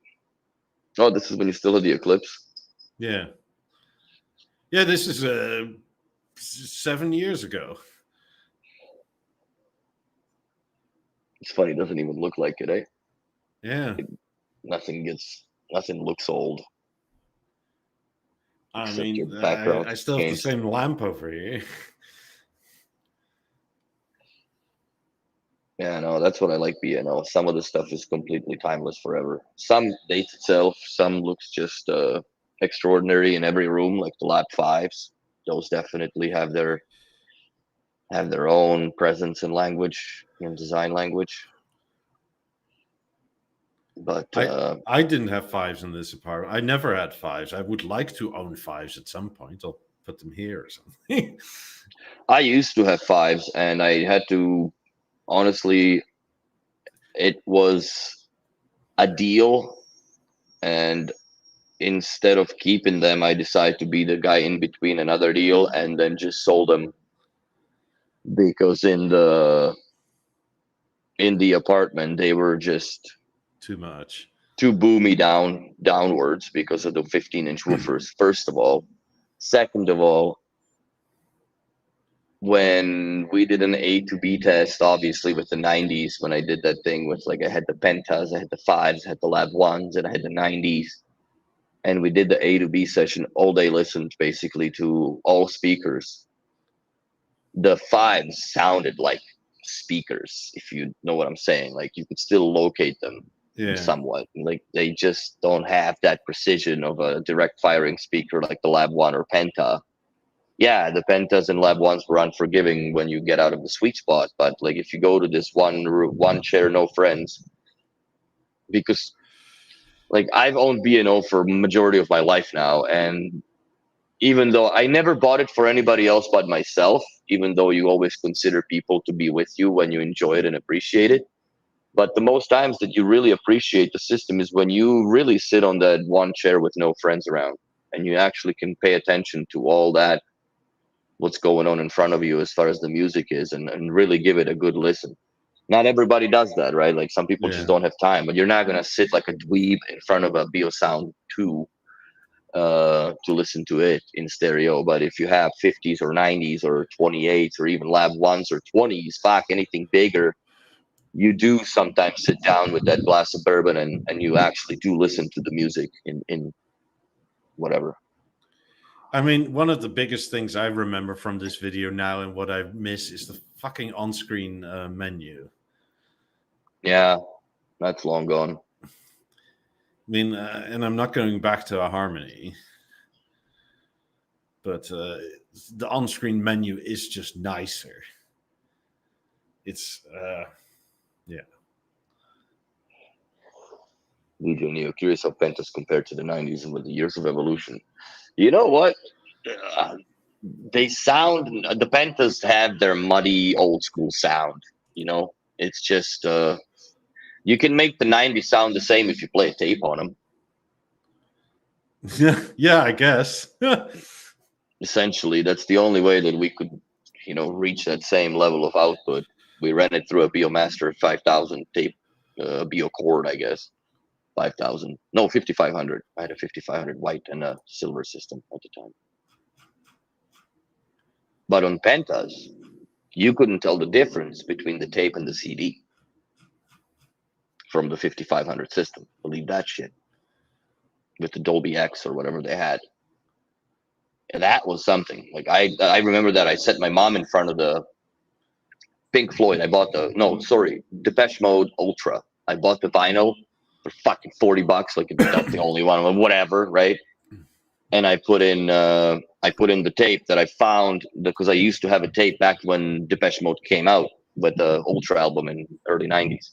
Speaker 2: Oh, this is when you still had the Eclipse.
Speaker 1: Yeah. Yeah, this is 7 years ago.
Speaker 2: It's funny, it doesn't even look like it, eh?
Speaker 1: Yeah.
Speaker 2: Nothing looks old.
Speaker 1: I
Speaker 2: Except
Speaker 1: mean,
Speaker 2: your background
Speaker 1: I still have the
Speaker 2: changed.
Speaker 1: same lamp over here.
Speaker 2: Yeah, no, that's what I like B&O. Some of the stuff is completely timeless forever. Some dates itself, some looks just extraordinary in every room, like the Lab 5s. Those definitely have their own presence and language and design language. But
Speaker 1: I didn't have 5s in this apartment. I never had 5s. I would like to own 5s at some point. I'll put them here or something.
Speaker 2: I used to have 5s, and I had to, honestly, it was a deal, and instead of keeping them, I decided to be the guy in between another deal, and then just sold them, because in the apartment they were just
Speaker 1: Too much.
Speaker 2: too boomy downwards because of the 15-inch woofers. First of all, second of all, when we did an A to B test, obviously with the 90s, when I did that thing with, like, I had the pentas, I had the 5s, I had the Lab 1s, and I had the 90s, and we did the A to B session, all day listened basically to all speakers. The 5s sounded like speakers, if you know what I'm saying. Like, you could still locate them somewhat. Like, they just don't have that precision of a direct firing speaker like the Lab 1 or Penta. Yeah, the Pentas and Lab 1s were unforgiving when you get out of the sweet spot, but like if you go to this one chair, no friends, because like I've owned B&O for majority of my life now, and even though I never bought it for anybody else but myself, even though you always consider people to be with you when you enjoy it and appreciate it, but the most times that you really appreciate the system is when you really sit on that one chair with no friends around, and you actually can pay attention to all that, what's going on in front of you as far as the music is, and really give it a good listen. Not everybody does that, right? Like some people just don't have time, but you're not going to sit like a dweeb in front of a BeoSound 2 to listen to it in stereo. But if you have 50s or 90s or 28s or even Lab 1s or 20s, fuck, anything bigger, you do sometimes sit down with that glass of bourbon and you actually do listen to the music in whatever.
Speaker 1: I mean, one of the biggest things I remember from this video now and what I miss is the fucking on-screen menu.
Speaker 2: Yeah, that's long gone.
Speaker 1: I mean, and I'm not going back to a Harmony, but the on-screen menu is just nicer. It's, yeah.
Speaker 2: DJ Neo, curious how Pentas compared to the 90s and with the years of evolution. You know what? They sound, the Pentas have their muddy old school sound, you know? It's just, you can make the 90s sound the same if you play a tape on them.
Speaker 1: Yeah, I guess.
Speaker 2: Essentially, that's the only way that we could, reach that same level of output. We ran it through a BeoMaster 5000 tape, BeoCord, I guess. 5,000. No, 5,500. I had a 5,500 white and a silver system at the time. But on Pentas, you couldn't tell the difference between the tape and the CD from the 5,500 system. Believe that shit. With the Dolby X or whatever they had. And that was something. Like I remember that I set my mom in front of the Pink Floyd. I bought Depeche Mode Ultra. I bought the vinyl for fucking $40, like that's the only one, whatever, right? And I put in the tape that I found, because I used to have a tape back when Depeche Mode came out with the Ultra album in early '90s.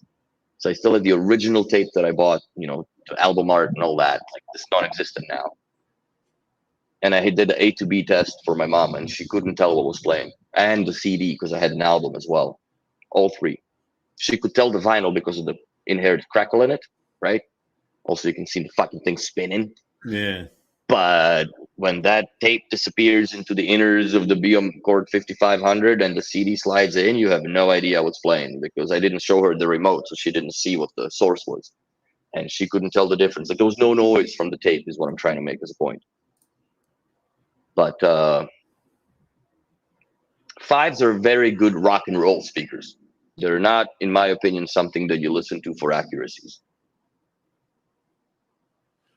Speaker 2: So I still have the original tape that I bought, the album art and all that. Like, it's non-existent now. And I did the A to B test for my mom, and she couldn't tell what was playing, and the CD because I had an album as well, all three. She could tell the vinyl because of the inherent crackle in it, right? Also, you can see the fucking thing spinning.
Speaker 1: Yeah.
Speaker 2: But when that tape disappears into the inners of the BeoCord 5500 and the CD slides in, you have no idea what's playing, because I didn't show her the remote, so she didn't see what the source was. And she couldn't tell the difference. Like, there was no noise from the tape, is what I'm trying to make as a point. But fives are very good rock and roll speakers. They're not, in my opinion, something that you listen to for accuracies.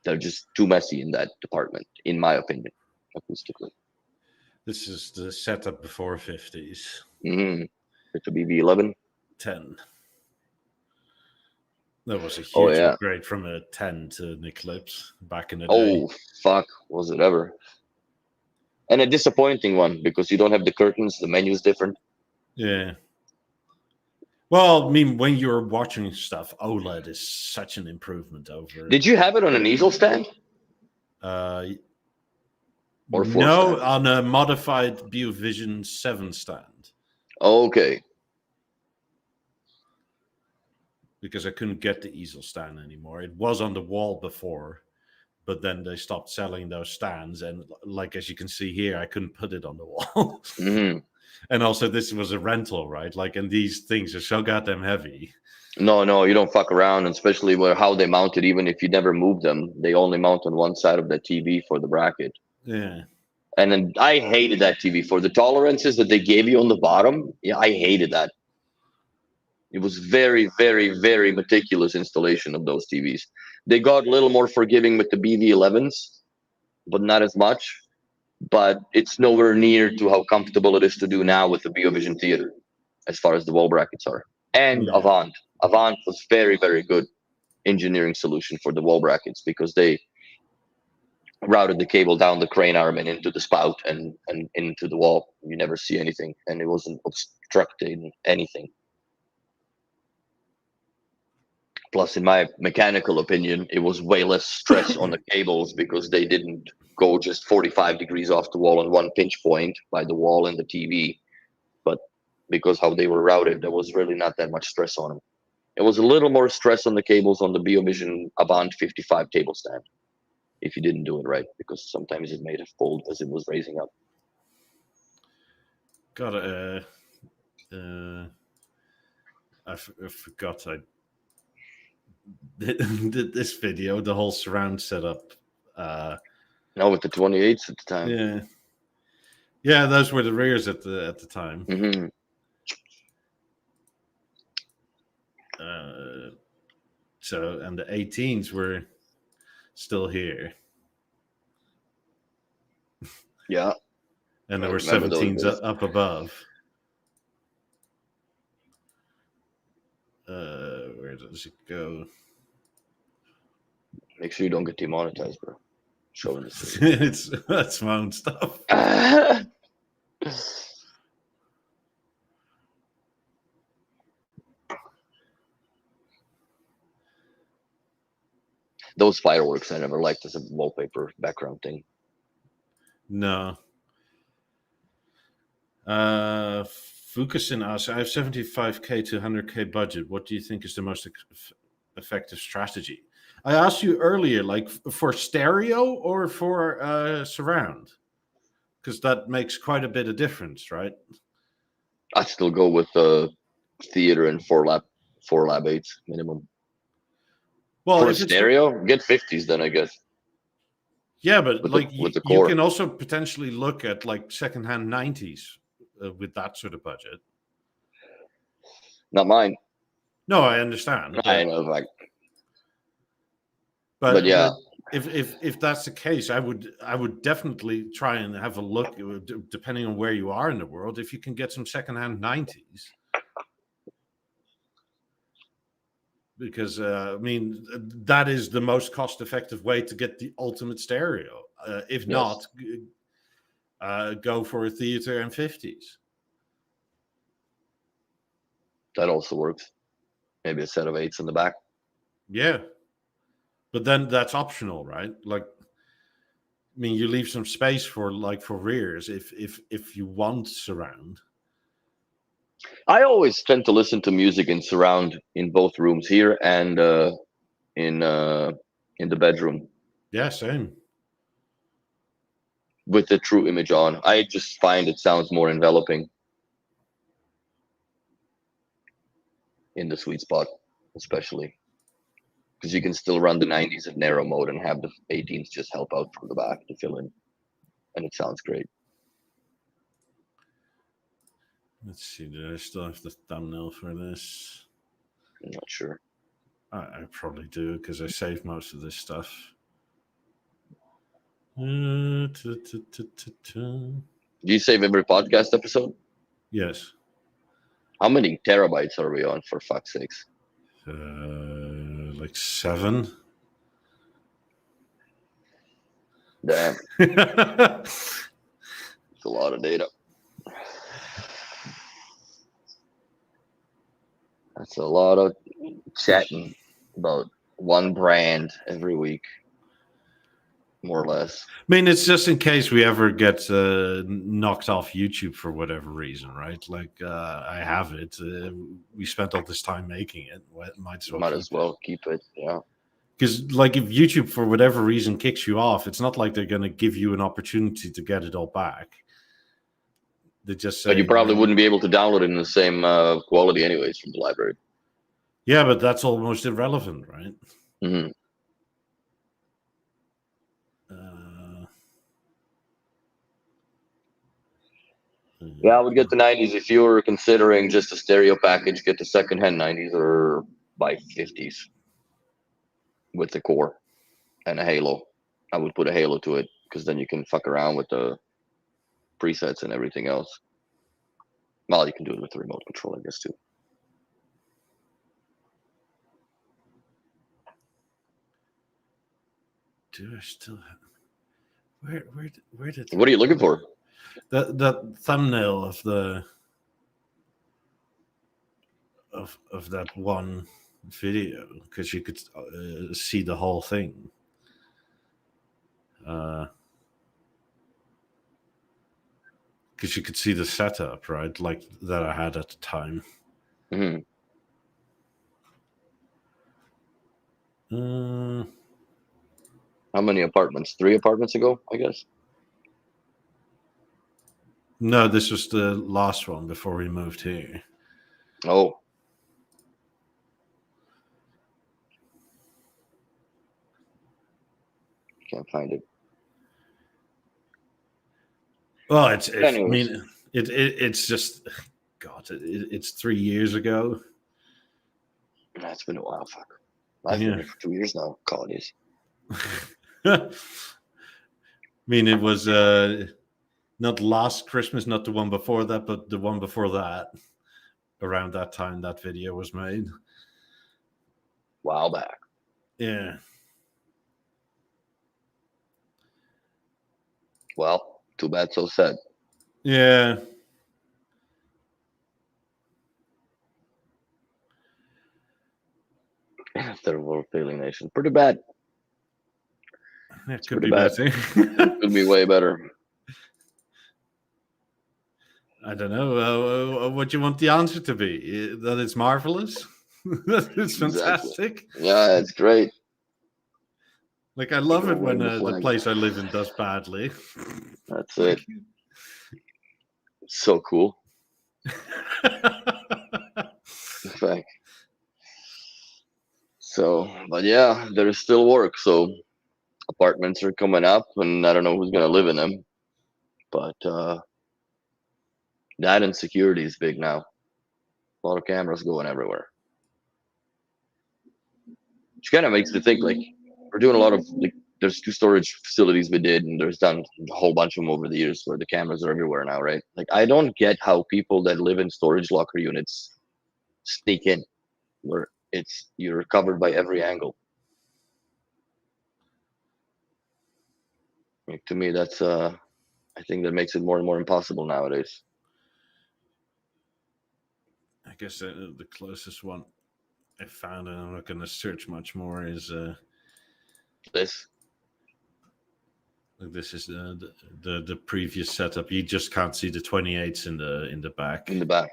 Speaker 2: They're just too messy in that department, in my opinion, acoustically.
Speaker 1: This is the setup before 50s.
Speaker 2: Mm-hmm. It could be V11.
Speaker 1: 10. That was a huge upgrade from a 10 to an Eclipse back in the day.
Speaker 2: Oh, fuck. Was it ever? And a disappointing one, because you don't have the curtains. The menu's different.
Speaker 1: Yeah. Well, I mean, when you're watching stuff, OLED is such an improvement over.
Speaker 2: Did you have it on an easel stand?
Speaker 1: Or
Speaker 2: no, stand?
Speaker 1: On a modified BeoVision 7 stand.
Speaker 2: Okay.
Speaker 1: Because I couldn't get the easel stand anymore. It was on the wall before, but then they stopped selling those stands. And like, as you can see here, I couldn't put it on the wall.
Speaker 2: Mm-hmm.
Speaker 1: And also, this was a rental, right? Like, and these things are so goddamn heavy.
Speaker 2: No, you don't fuck around, especially how they mount it. Even if you never move them, they only mount on one side of the TV for the bracket.
Speaker 1: Yeah.
Speaker 2: And then I hated that TV for the tolerances that they gave you on the bottom. Yeah, I hated that. It was very, very, very meticulous installation of those TVs. They got a little more forgiving with the BV11s, but not as much. But it's nowhere near to how comfortable it is to do now with the BeoVision Theater, as far as the wall brackets are. And Avant was very, very good engineering solution for the wall brackets, because they routed the cable down the crane arm and into the spout and into the wall. You never see anything, and it wasn't obstructing anything. Plus, in my mechanical opinion, it was way less stress on the cables, because they didn't go just 45 degrees off the wall on one pinch point by the wall and the TV. But because how they were routed, there was really not that much stress on them. It was a little more stress on the cables on the BeoVision Avant 55 table stand, if you didn't do it right, because sometimes it made it fold as it was raising up.
Speaker 1: I forgot I did this video, the whole surround setup.
Speaker 2: No, with the 28s at the time.
Speaker 1: Yeah, those were the rears at the time.
Speaker 2: Mm-hmm.
Speaker 1: So, and the 18s were still here.
Speaker 2: Yeah.
Speaker 1: And there were 17s up above. Where does it go?
Speaker 2: Make sure you don't get demonetized, bro. Showing
Speaker 1: this. That's my own stuff.
Speaker 2: Those fireworks I never liked as a wallpaper background thing.
Speaker 1: No. Fukusin asks, I have 75k to 100k budget. What do you think is the most effective strategy? I asked you earlier, like for stereo or for surround? because that makes quite a bit of difference, right?
Speaker 2: I'd still go with the theater and four lab 8s minimum.
Speaker 1: Well,
Speaker 2: For a
Speaker 1: if it's
Speaker 2: stereo, get 50s then, I guess.
Speaker 1: yeah, but
Speaker 2: with
Speaker 1: like
Speaker 2: the
Speaker 1: you
Speaker 2: core.
Speaker 1: can also potentially look at like secondhand 90s with that sort of budget.
Speaker 2: Not mine.
Speaker 1: No, I understand.
Speaker 2: I know, like,
Speaker 1: but
Speaker 2: yeah,
Speaker 1: if that's the case, I would definitely try and have a look, depending on where you are in the world, if you can get some secondhand 90s. Because I mean, that is the most cost-effective way to get the ultimate stereo. If not, go for a theater and 50s.
Speaker 2: That also works. Maybe a set of 8s in the back.
Speaker 1: Yeah, but then that's optional, right? Like, I mean, you leave some space for rears if you want surround.
Speaker 2: I always tend to listen to music in surround in both rooms here and in the bedroom.
Speaker 1: Yeah, same.
Speaker 2: With the true image on, I just find it sounds more enveloping in the sweet spot, especially because you can still run the 90s at narrow mode and have the 18s just help out from the back to fill in, and it sounds great.
Speaker 1: Let's see, do I still have the thumbnail for this?
Speaker 2: I'm not sure.
Speaker 1: I probably do, because I saved most of this stuff. Do
Speaker 2: you save every podcast episode?
Speaker 1: Yes.
Speaker 2: How many terabytes are we on, for fuck's sakes?
Speaker 1: Like 7.
Speaker 2: Damn. It's a lot of data. That's a lot of chatting about one brand every week, more or less.
Speaker 1: I mean, it's just in case we ever get knocked off YouTube for whatever reason, right? Like, I have it. We spent all this time making it. Might
Speaker 2: as well keep it, yeah.
Speaker 1: Because, like, if YouTube for whatever reason kicks you off, it's not like they're going to give you an opportunity to get it all back. They just say,
Speaker 2: but you probably wouldn't be able to download it in the same quality anyways from the library.
Speaker 1: Yeah, but that's almost irrelevant, right?
Speaker 2: Mm-hmm. Yeah, I would get the 90s. If you were considering just a stereo package, get the secondhand 90s or buy 50s with the core and a halo. I would put a halo to it because then you can fuck around with the presets and everything else. Well, you can do it with the remote control, I guess, too.
Speaker 1: Do I still have... Where did...
Speaker 2: What are you looking for?
Speaker 1: That thumbnail of the of that one video, because you could see the whole thing. Because you could see the setup, right? Like that I had at the time.
Speaker 2: Mm-hmm. How many apartments? 3 apartments ago, I guess.
Speaker 1: No, this was the last one before we moved here.
Speaker 2: Oh. Can't find it.
Speaker 1: Well, I mean, it's just, God, it's 3 years ago.
Speaker 2: That's been a while. Fuck. I've been here for 2 years now. Colonies.
Speaker 1: I mean, it was not last Christmas, not the one before that, but the one before that. Around that time, that video was made.
Speaker 2: While back.
Speaker 1: Yeah.
Speaker 2: Well, too bad, so sad.
Speaker 1: Yeah.
Speaker 2: Third world failing nation. Pretty bad.
Speaker 1: It could be better.
Speaker 2: It could be way better.
Speaker 1: I don't know. What you want the answer to be? That it's marvelous? That it's fantastic?
Speaker 2: Exactly. Yeah, it's great.
Speaker 1: Like, I love it when
Speaker 2: wave the
Speaker 1: the
Speaker 2: flag.
Speaker 1: place I live in does badly.
Speaker 2: That's it. So cool. In fact. So, but yeah, there is still work. So apartments are coming up, and I don't know who's gonna live in them. But that and security is big now. A lot of cameras going everywhere. Which kind of makes me think like we're doing a lot of like there's 2 storage facilities we did, and there's done a whole bunch of them over the years where the cameras are everywhere now, right? Like I don't get how people that live in storage locker units sneak in, where you're covered by every angle. Like, to me, that's I think that makes it more and more impossible nowadays.
Speaker 1: I guess the closest one I found, and I'm not going to search much more, is
Speaker 2: This.
Speaker 1: this is the previous setup. You just can't see the 28s in the back.
Speaker 2: In the back.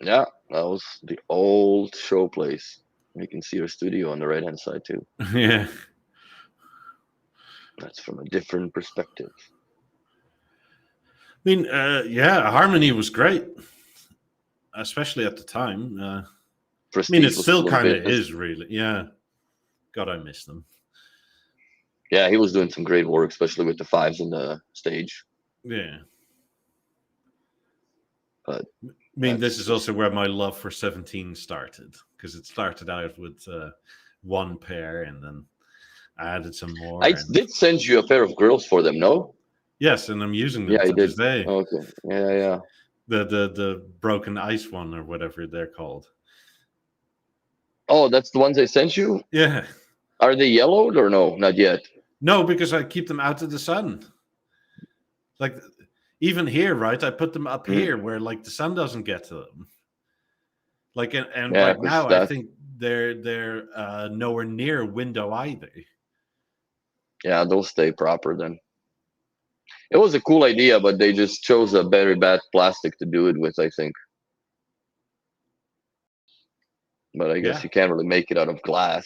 Speaker 2: Yeah, that was the old show place. You can see our studio on the right hand side too.
Speaker 1: Yeah.
Speaker 2: That's from a different perspective.
Speaker 1: I mean, yeah, Harmony was great, especially at the time. I mean, it still kind of is, really. Yeah. God, I miss them.
Speaker 2: Yeah, he was doing some great work, especially with the 5s in the stage.
Speaker 1: Yeah.
Speaker 2: But
Speaker 1: I mean, this is also where my love for 17 started, because it started out with 1 pair, and then I added some more.
Speaker 2: I did send you a pair of grills for them, no?
Speaker 1: Yes, and I'm using them.
Speaker 2: Yeah, you did.
Speaker 1: Today.
Speaker 2: Okay. Yeah.
Speaker 1: The broken ice one, or whatever they're called.
Speaker 2: Oh, that's the ones I sent you?
Speaker 1: Yeah.
Speaker 2: Are they yellowed or no? Not yet.
Speaker 1: No, because I keep them out of the sun. Like, even here, right? I put them up here where like the sun doesn't get to them. Like, and right now I think they're nowhere near a window either.
Speaker 2: Yeah, they'll stay proper then. It was a cool idea, but they just chose a very bad plastic to do it with, I think. But I guess you can't really make it out of glass.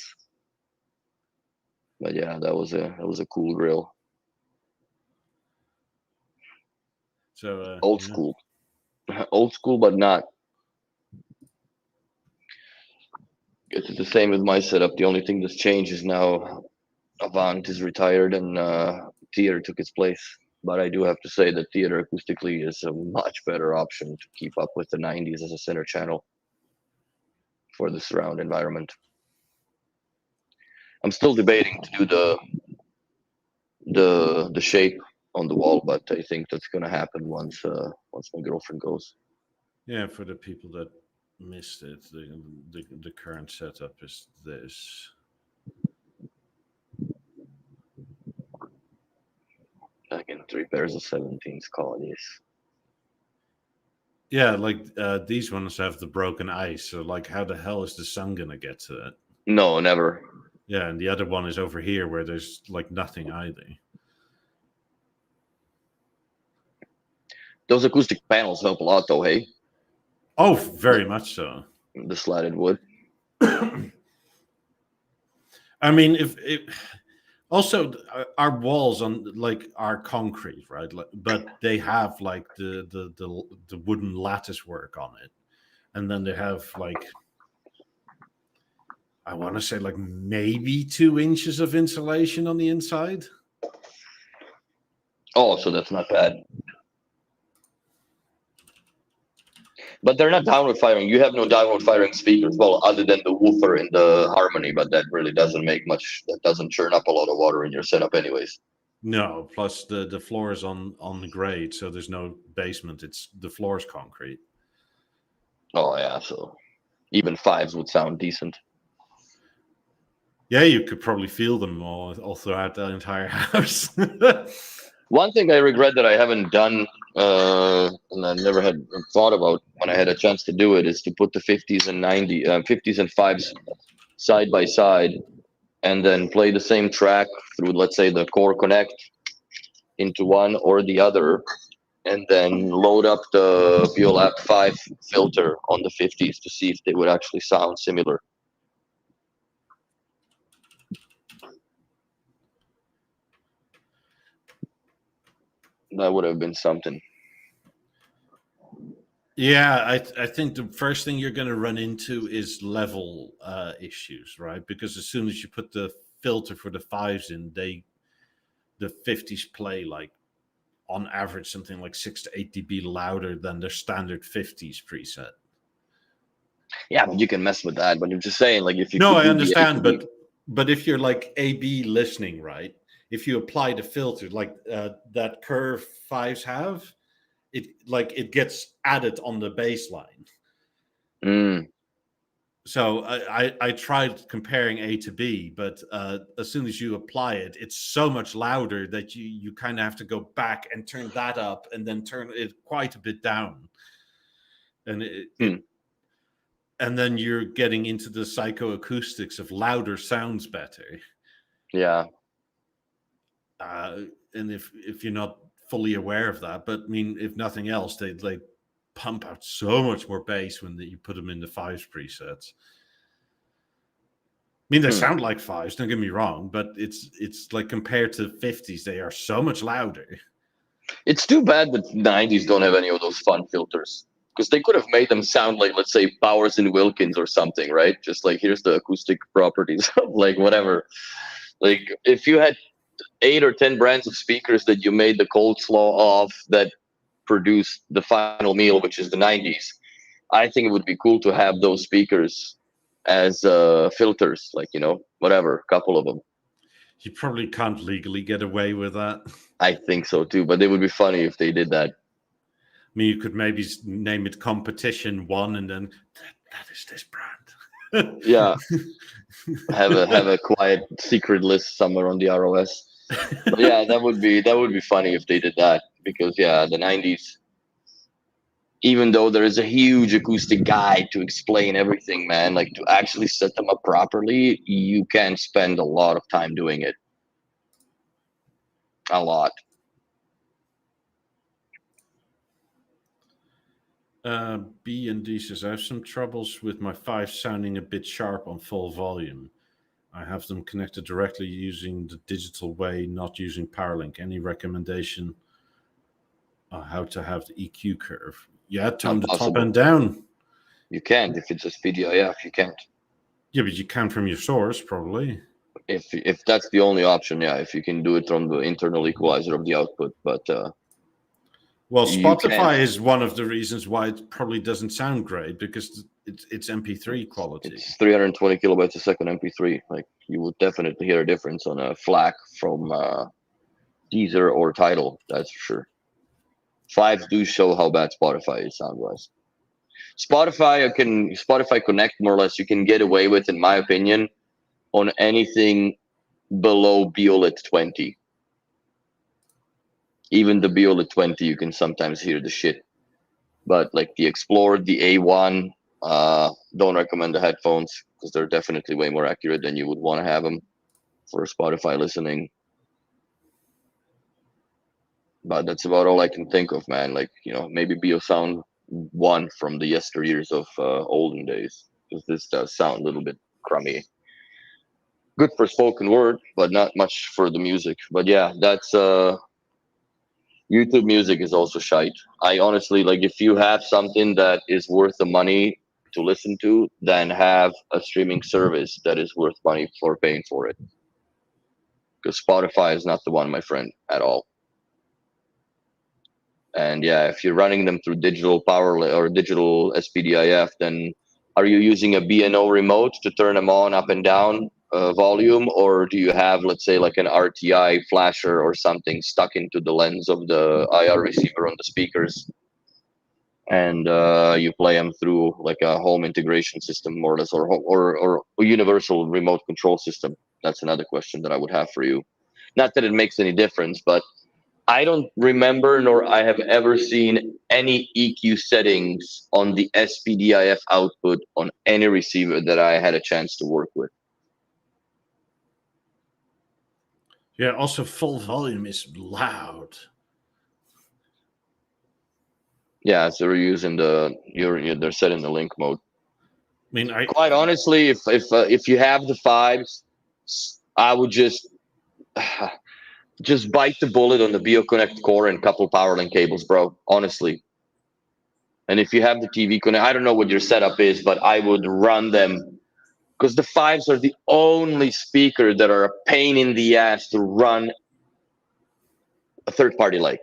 Speaker 2: But yeah, that was a cool grill.
Speaker 1: So
Speaker 2: old school, but not. It's the same with my setup. The only thing that's changed is now Avant is retired and theater took its place. But I do have to say that theater acoustically is a much better option to keep up with the 90s as a center channel for the surround environment. I'm still debating to do the shape on the wall, but I think that's gonna happen once my girlfriend goes.
Speaker 1: Yeah, for the people that missed it, the current setup is this.
Speaker 2: Again, 3 pairs of 17s qualities.
Speaker 1: Yeah, like these ones have the broken ice. So, like, how the hell is the sun gonna get to it?
Speaker 2: No, never.
Speaker 1: Yeah, and the other one is over here where there's like nothing either.
Speaker 2: Those acoustic panels help a lot, though. Hey.
Speaker 1: Oh, very much so.
Speaker 2: The slatted wood.
Speaker 1: I mean, if also our walls are concrete, right? But they have like the wooden lattice work on it, and then they have like, I want to say like maybe 2 inches of insulation on the inside.
Speaker 2: Oh, so that's not bad. But they're not downward firing. You have no downward firing speakers, well, other than the woofer in the Harmony, but that really doesn't make much. That doesn't churn up a lot of water in your setup, anyways.
Speaker 1: No, plus the floor is on the grade, so there's no basement. The floor is concrete.
Speaker 2: Oh yeah, so even 5s would sound decent.
Speaker 1: Yeah, you could probably feel them all throughout the entire house.
Speaker 2: One thing I regret that I haven't done, and I never had thought about when I had a chance to do it, is to put the 50s and 50s and 5s side by side, and then play the same track through, let's say, the Core Connect into one or the other, and then load up the Beolab 5 filter on the 50s to see if they would actually sound similar. That would have been something.
Speaker 1: Yeah, I think the first thing you're going to run into is level issues, right? Because as soon as you put the filter for the fives in, the 50s play like on average something like 6 to 8 dB louder than their standard 50s preset.
Speaker 2: Yeah, but you can mess with that. But I'm just saying, like, if you
Speaker 1: No,
Speaker 2: could
Speaker 1: I
Speaker 2: do
Speaker 1: understand,
Speaker 2: the
Speaker 1: but if you're like A/B listening, right? If you apply the filter like that curve fives have, it gets added on the baseline.
Speaker 2: Mm,
Speaker 1: So I tried comparing A to B, but as soon as you apply it, it's so much louder that you kind of have to go back and turn that up and then turn it quite a bit down. And and then you're getting into the psychoacoustics of louder sounds better.
Speaker 2: yeah.
Speaker 1: And if you're not fully aware of that, but I mean, if nothing else, they pump out so much more bass when you put them in the fives presets. I mean, they sound like fives, don't get me wrong, but it's like compared to 50s, they are so much louder.
Speaker 2: It's too bad that 90s don't have any of those fun filters. Because they could have made them sound like, let's say, Powers and Wilkins or something, right? Just like, here's the acoustic properties, like whatever. Like, if you had 8 or 10 brands of speakers that you made the coleslaw of that produced the final meal, which is the 90s, I think it would be cool to have those speakers as filters, like, whatever, a couple of them.
Speaker 1: You probably can't legally get away with that.
Speaker 2: I think so too, but it would be funny if they did that.
Speaker 1: I mean, you could maybe name it Competition 1 and then that is this brand.
Speaker 2: Yeah. have a quiet secret list somewhere on the ROS. But yeah, that would be funny if they did that, because yeah, the 90s, even though there is a huge acoustic guide to explain everything, man, like to actually set them up properly, you can spend a lot of time doing it. A lot.
Speaker 1: B and D says, I have some troubles with my five sounding a bit sharp on full volume. I have them connected directly using the digital way, not using PowerLink. Any recommendation how to have the EQ curve? Yeah, tone the top end down.
Speaker 2: You can't. If it's a SPDIF, you can't.
Speaker 1: Yeah, but you can from your source, probably.
Speaker 2: If that's the only option, yeah. If you can do it from the internal equalizer of the output, but
Speaker 1: well, Spotify is one of the reasons why it probably doesn't sound great, because it's MP3 quality.
Speaker 2: It's 320 kilobytes a second MP3. Like, you would definitely hear a difference on a FLAC from Deezer or Tidal. That's for sure. Fives do show how bad Spotify is sound wise. Spotify Connect, more or less, you can get away with, in my opinion, on anything below Beolab 20. Even the Beolab 20, you can sometimes hear the shit. But like the Explorer, the A1, don't recommend the headphones, because they're definitely way more accurate than you would want to have them for Spotify listening. But that's about all I can think of, man. Like, maybe BeoSound 1 from the yesteryears of olden days, because this does sound a little bit crummy. Good for spoken word, but not much for the music. But yeah, that's YouTube music is also shite. I honestly, like, if you have something that is worth the money to listen to, then have a streaming service that is worth money for paying for it. Because Spotify is not the one, my friend, at all. And yeah, if you're running them through digital power or digital SPDIF, then are you using a B&O remote to turn them on, up and down volume, or do you have, let's say, like an RTI flasher or something stuck into the lens of the IR receiver on the speakers, and you play them through like a home integration system, more or less, or a universal remote control system? That's another question that I would have for you. Not that it makes any difference, but I don't remember, nor I have ever seen any EQ settings on the SPDIF output on any receiver that I had a chance to work with.
Speaker 1: Yeah, also full volume is loud.
Speaker 2: Yeah, so we're using they're set in the link mode.
Speaker 1: I mean,
Speaker 2: quite honestly, if you have the fives, I would just just bite the bullet on the BeoConnect core and couple power link cables, bro. Honestly. And if you have the TV connect, I don't know what your setup is, but I would run them because the fives are the only speaker that are a pain in the ass to run a third party like,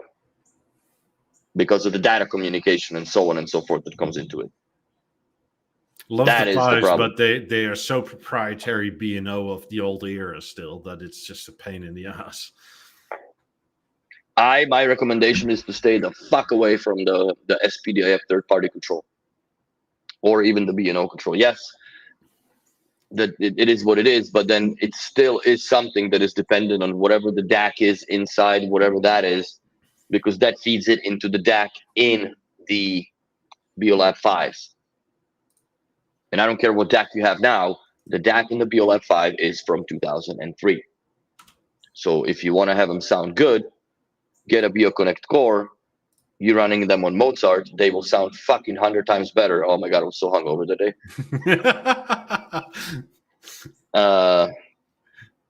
Speaker 2: because of the data communication and so on and so forth that comes into it.
Speaker 1: Love
Speaker 2: That
Speaker 1: the
Speaker 2: is the
Speaker 1: fives,
Speaker 2: problem.
Speaker 1: but they are so proprietary B&O of the old era still that it's just a pain in the ass.
Speaker 2: My recommendation is to stay the fuck away from the SPDIF third party control, or even the B&O control. Yes, that it is what it is, but then it still is something that is dependent on whatever the DAC is inside, whatever that is, because that feeds it into the DAC in the Beolab 5s. And I don't care what DAC you have now, the DAC in the Beolab 5 is from 2003. So if you want to have them sound good, get a BeoConnect core. You're running them on Mozart, they will sound fucking 100 times better. Oh my god, I was so hungover today.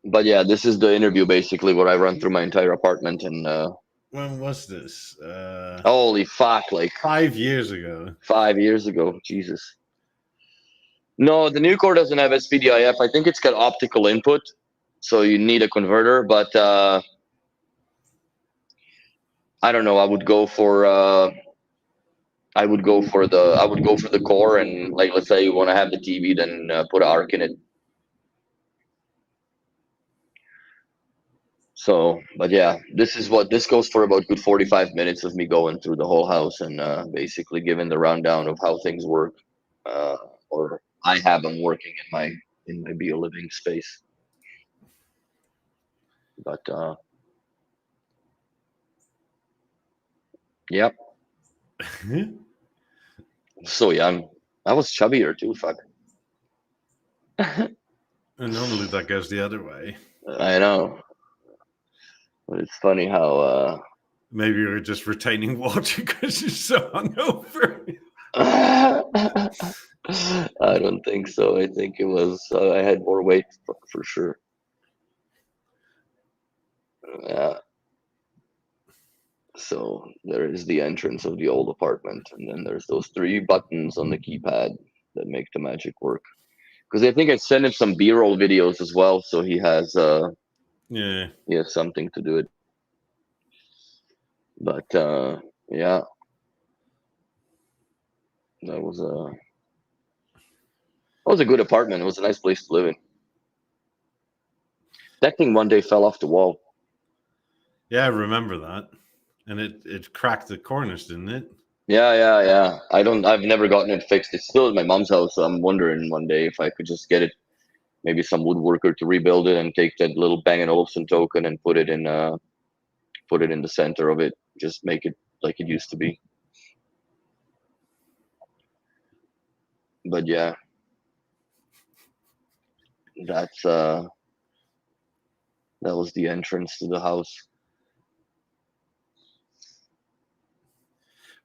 Speaker 2: But yeah, this is the interview basically where I run through my entire apartment. And
Speaker 1: when was this?
Speaker 2: holy fuck, like
Speaker 1: 5 years ago.
Speaker 2: 5 years ago. Jesus. No, the new core doesn't have SPDIF. I think it's got optical input, so you need a converter. But I don't know. I would go for the core, and like, let's say you want to have the TV, then put an ARC in it. So, but yeah, this goes for about good 45 minutes of me going through the whole house and basically giving the rundown of how things work, or I have them working in my Bio living space. But yep. So young. I was chubbier too. Fuck.
Speaker 1: And normally that goes the other way.
Speaker 2: I know. But it's funny how
Speaker 1: maybe you're just retaining water because you're so hungover.
Speaker 2: I don't think so. I think it was I had more weight for sure. Yeah. So there is the entrance of the old apartment, and then there's those 3 buttons on the keypad that make the magic work. Because I think I sent him some B-roll videos as well, so he has something to do it. But yeah, that was a good apartment. It was a nice place to live in. That thing one day fell off the wall.
Speaker 1: Yeah, I remember that. And it cracked the corners, didn't it?
Speaker 2: Yeah. I've never gotten it fixed. It's still at my mom's house, so I'm wondering one day if I could just get it, maybe some woodworker to rebuild it and take that little Bang & Olufsen token and put it in the center of it. Just make it like it used to be. But yeah, that's that was the entrance to the house.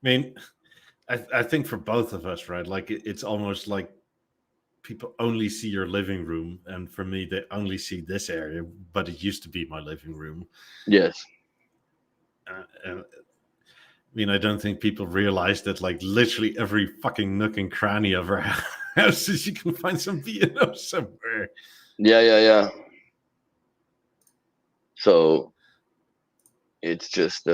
Speaker 1: I mean, I think for both of us, right? Like it's almost like people only see your living room, and for me, they only see this area. But it used to be my living room.
Speaker 2: Yes.
Speaker 1: I mean, I don't think people realize that, like, literally every fucking nook and cranny of our houses, you can find some B&O somewhere.
Speaker 2: Yeah. So it's just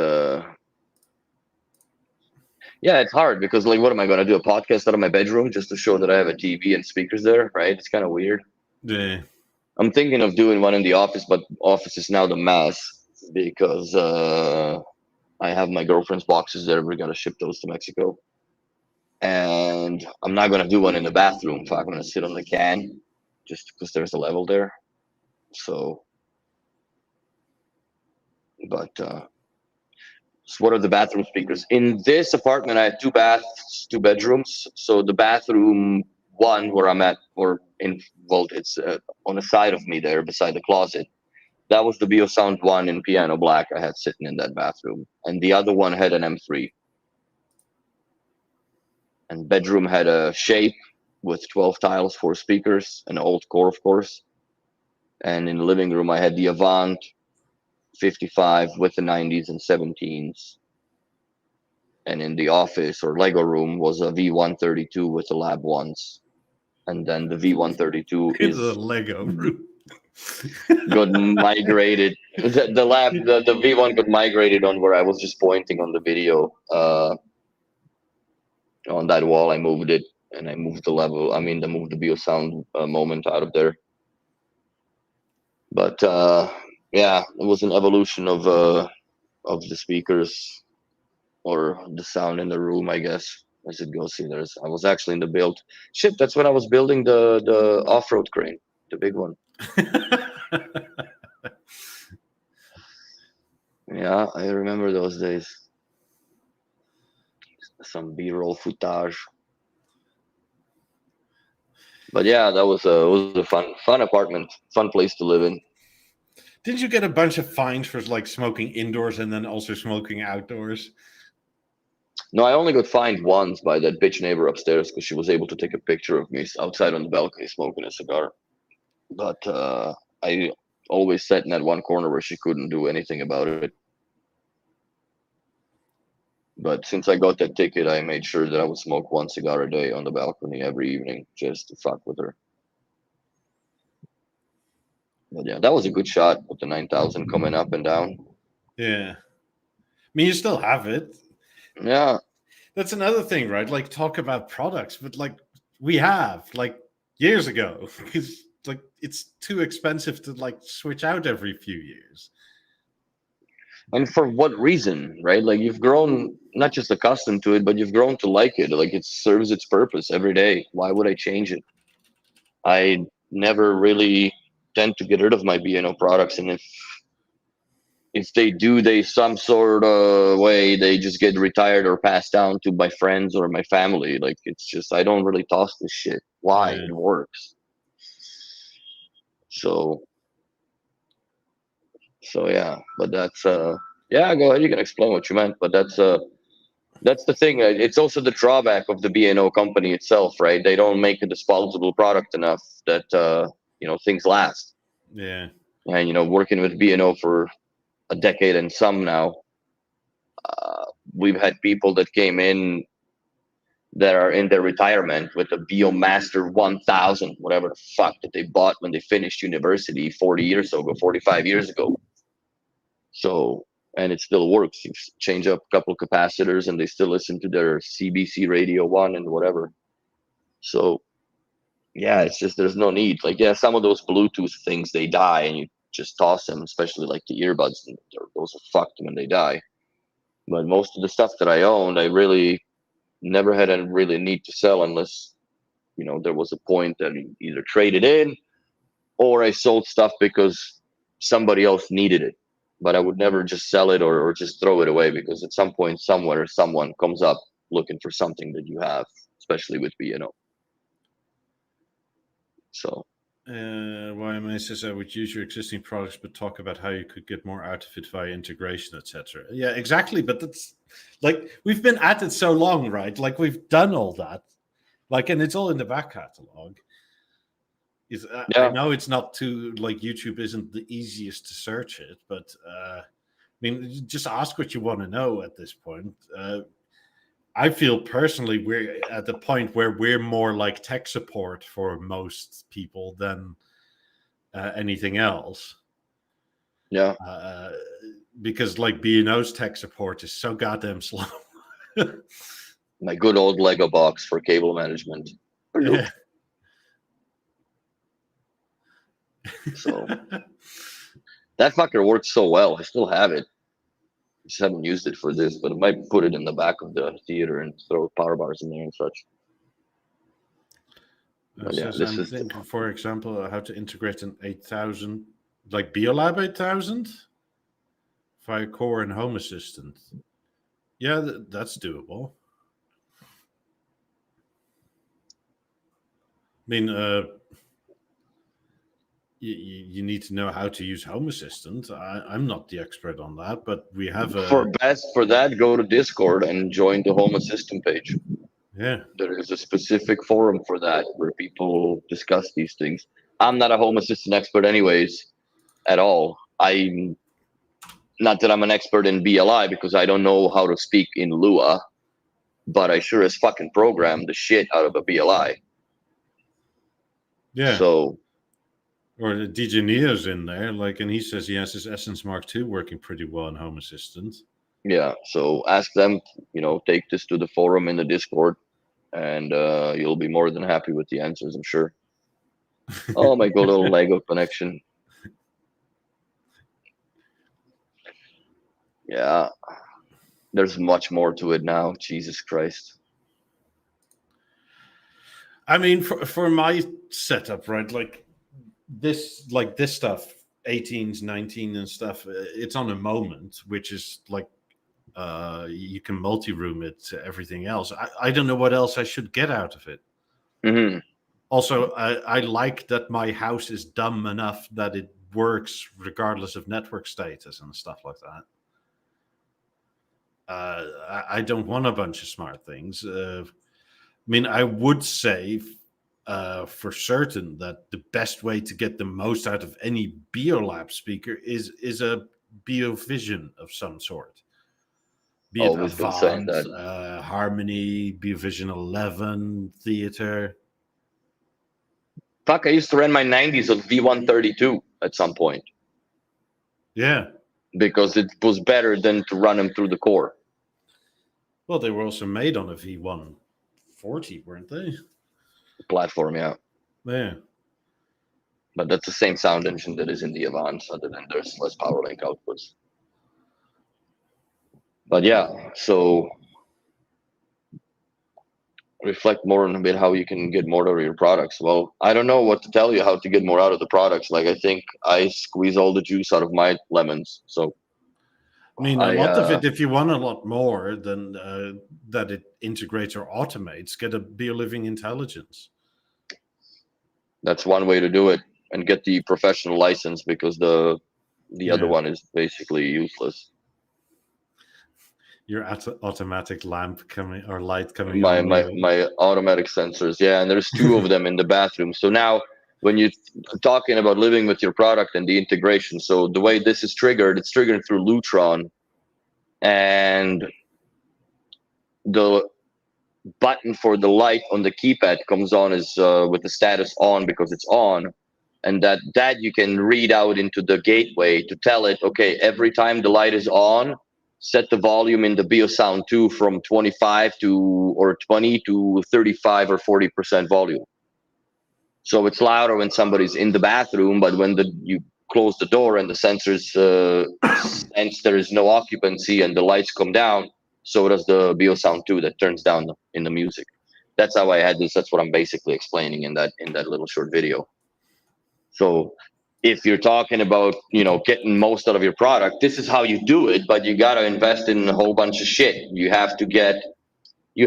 Speaker 2: yeah, it's hard because, like, what am I going to do? A podcast out of my bedroom just to show that I have a TV and speakers there, right? It's kind of weird.
Speaker 1: Yeah.
Speaker 2: I'm thinking of doing one in the office, but office is now the mess because I have my girlfriend's boxes there. We're going to ship those to Mexico. And I'm not going to do one in the bathroom. In fact, I'm going to sit on the can just because there's a level there. So, but so what are the bathroom speakers? In this apartment, I have 2 baths, 2 bedrooms. So the bathroom one where I'm at, it's on the side of me there beside the closet. That was the BeoSound 1 in piano black I had sitting in that bathroom. And the other one had an M3. And bedroom had a shape with 12 tiles, 4 speakers, an old core, of course. And in the living room, I had the Avant 55 with the 90s and 17s. And in the office or Lego room was a V132 with the lab ones. And then the V132
Speaker 1: It's a
Speaker 2: is
Speaker 1: Lego room.
Speaker 2: got migrated. The lab, the V1 got migrated on where I was just pointing on the video. On that wall, I moved it, and I moved the level. I moved the BeoSound moment out of there. But yeah, it was an evolution of the speakers or the sound in the room, I guess, as it goes. See, I was actually in the build. Shit, that's when I was building the off-road crane, the big one. Yeah, I remember those days. Some B-roll footage. But yeah, that was a fun apartment, fun place to live in.
Speaker 1: Didn't you get a bunch of fines for like smoking indoors and then also smoking outdoors?
Speaker 2: No, I only got fined once by that bitch neighbor upstairs because she was able to take a picture of me outside on the balcony smoking a cigar. But I always sat in that one corner where she couldn't do anything about it. But since I got that ticket, I made sure that I would smoke one cigar a day on the balcony every evening just to fuck with her. But yeah, that was a good shot with the 9000 coming up and down.
Speaker 1: Yeah. I mean, you still have it.
Speaker 2: Yeah.
Speaker 1: That's another thing, right? Like, talk about products, but like, we have, like, years ago, because like it's too expensive to like switch out every few years.
Speaker 2: And for what reason, right? Like, you've grown not just accustomed to it, but you've grown to like it. Like, it serves its purpose every day. Why would I change it? I never really tend to get rid of my B&O products, and if they do, they some sort of way they just get retired or passed down to my friends or my family. Like, it's just, I don't really toss this shit. Why?
Speaker 1: Yeah.
Speaker 2: It works. So yeah, but that's yeah, go ahead, you can explain what you meant, but that's the thing. It's also the drawback of the B&O company itself, right? They don't make a disposable product enough that things last.
Speaker 1: Yeah.
Speaker 2: And working with B&O for a decade and some now, we've had people that came in that are in their retirement with a Biomaster 1000, whatever the fuck that they bought when they finished university 40 years ago, 45 years ago. So, and it still works. You change up a couple capacitors and they still listen to their CBC Radio 1 and whatever. So, yeah, it's just, there's no need. Like, yeah, some of those Bluetooth things, they die and you just toss them, especially like the earbuds. Those are fucked when they die. But most of the stuff that I owned, I really never had a really need to sell unless, there was a point that I either traded in or I sold stuff because somebody else needed it. But I would never just sell it or just throw it away, because at some point somewhere someone comes up looking for something that you have, especially with B&O. So
Speaker 1: YMA says I would use your existing products, but talk about how you could get more out of it via integration, etc. Yeah, exactly. But that's like, we've been at it so long, right? Like, we've done all that, like, and it's all in the back catalog. I know it's not too, like, YouTube isn't the easiest to search it, but I mean, just ask what you want to know at this point. I feel personally we're at the point where we're more like tech support for most people than anything else.
Speaker 2: Yeah.
Speaker 1: Because like B&O's tech support is so goddamn slow.
Speaker 2: My good old Lego box for cable management.
Speaker 1: Yeah.
Speaker 2: So that fucker works so well. I still have it. Just haven't used it for this, but I might put it in the back of the theater and throw power bars in there and such.
Speaker 1: Yeah, I'm thinking, for example, how to integrate an 8000, like Beolab 8000, via Core and Home Assistant. Yeah, that's doable. I mean, you need to know how to use Home Assistant. I'm not the expert on that, but we have
Speaker 2: for that, go to Discord and join the Home Assistant page.
Speaker 1: Yeah,
Speaker 2: there is a specific forum for that where people discuss these things. I'm not a Home Assistant expert anyways at all. I'm not that I'm an expert in BLI because I don't know how to speak in Lua, but I sure as fucking program the shit out of a BLI.
Speaker 1: Yeah.
Speaker 2: So,
Speaker 1: or DJ Neo's in there, like, and he says he has his Essence Mark II working pretty well in Home Assistant.
Speaker 2: yeah. So ask them, take this to the forum in the Discord, and you'll be more than happy with the answers, I'm sure. Oh, my good little Lego connection. Yeah. There's much more to it now. Jesus Christ.
Speaker 1: I mean, for my setup, right? Like this stuff, 18s, 19 and stuff, it's on a moment, which is like you can multi-room it to everything else. I don't know what else I should get out of it.
Speaker 2: Mm-hmm.
Speaker 1: Also, I like that my house is dumb enough that it works regardless of network status and stuff like that. I don't want a bunch of smart things. I mean, I would say for certain that the best way to get the most out of any Beolab speaker is a BeoVision of some sort. Be it
Speaker 2: Always been saying
Speaker 1: Avant,
Speaker 2: that.
Speaker 1: Harmony, BeoVision 11, Theater.
Speaker 2: Fuck, I used to run my 90s on V132 at some point.
Speaker 1: Yeah.
Speaker 2: Because it was better than to run them through the core.
Speaker 1: Well, they were also made on a V140, weren't they?
Speaker 2: Platform, yeah.
Speaker 1: Yeah.
Speaker 2: But that's the same sound engine that is in the Avant, other than there's less power link outputs. But yeah, so reflect more on a bit how you can get more out of your products. Well, I don't know what to tell you how to get more out of the products. Like, I think I squeeze all the juice out of my lemons. So
Speaker 1: I mean, a lot of it, if you want a lot more than that it integrates or automates, get a BioLiving Intelligence.
Speaker 2: That's one way to do it, and get the professional license, because the other one is basically useless.
Speaker 1: Your automatic lamp coming or light coming
Speaker 2: my
Speaker 1: on.
Speaker 2: My automatic sensors, yeah, and there's 2 of them in the bathroom. So now when you're talking about living with your product and the integration, so the way this is triggered, it's triggered through Lutron, and the button for the light on the keypad comes on as with the status on, because it's on, and that you can read out into the gateway to tell it, okay, every time the light is on, set the volume in the BeoSound 2 from 25 or 20 to 35 or 40% volume. So it's louder when somebody's in the bathroom, but when you close the door and the sensors sense there is no occupancy and the lights come down, so does the BeoSound 2 that turns down in the music. That's how I had this. That's what I'm basically explaining in that little short video. So if you're talking about, getting most out of your product, this is how you do it, but you got to invest in a whole bunch of shit. You have to get the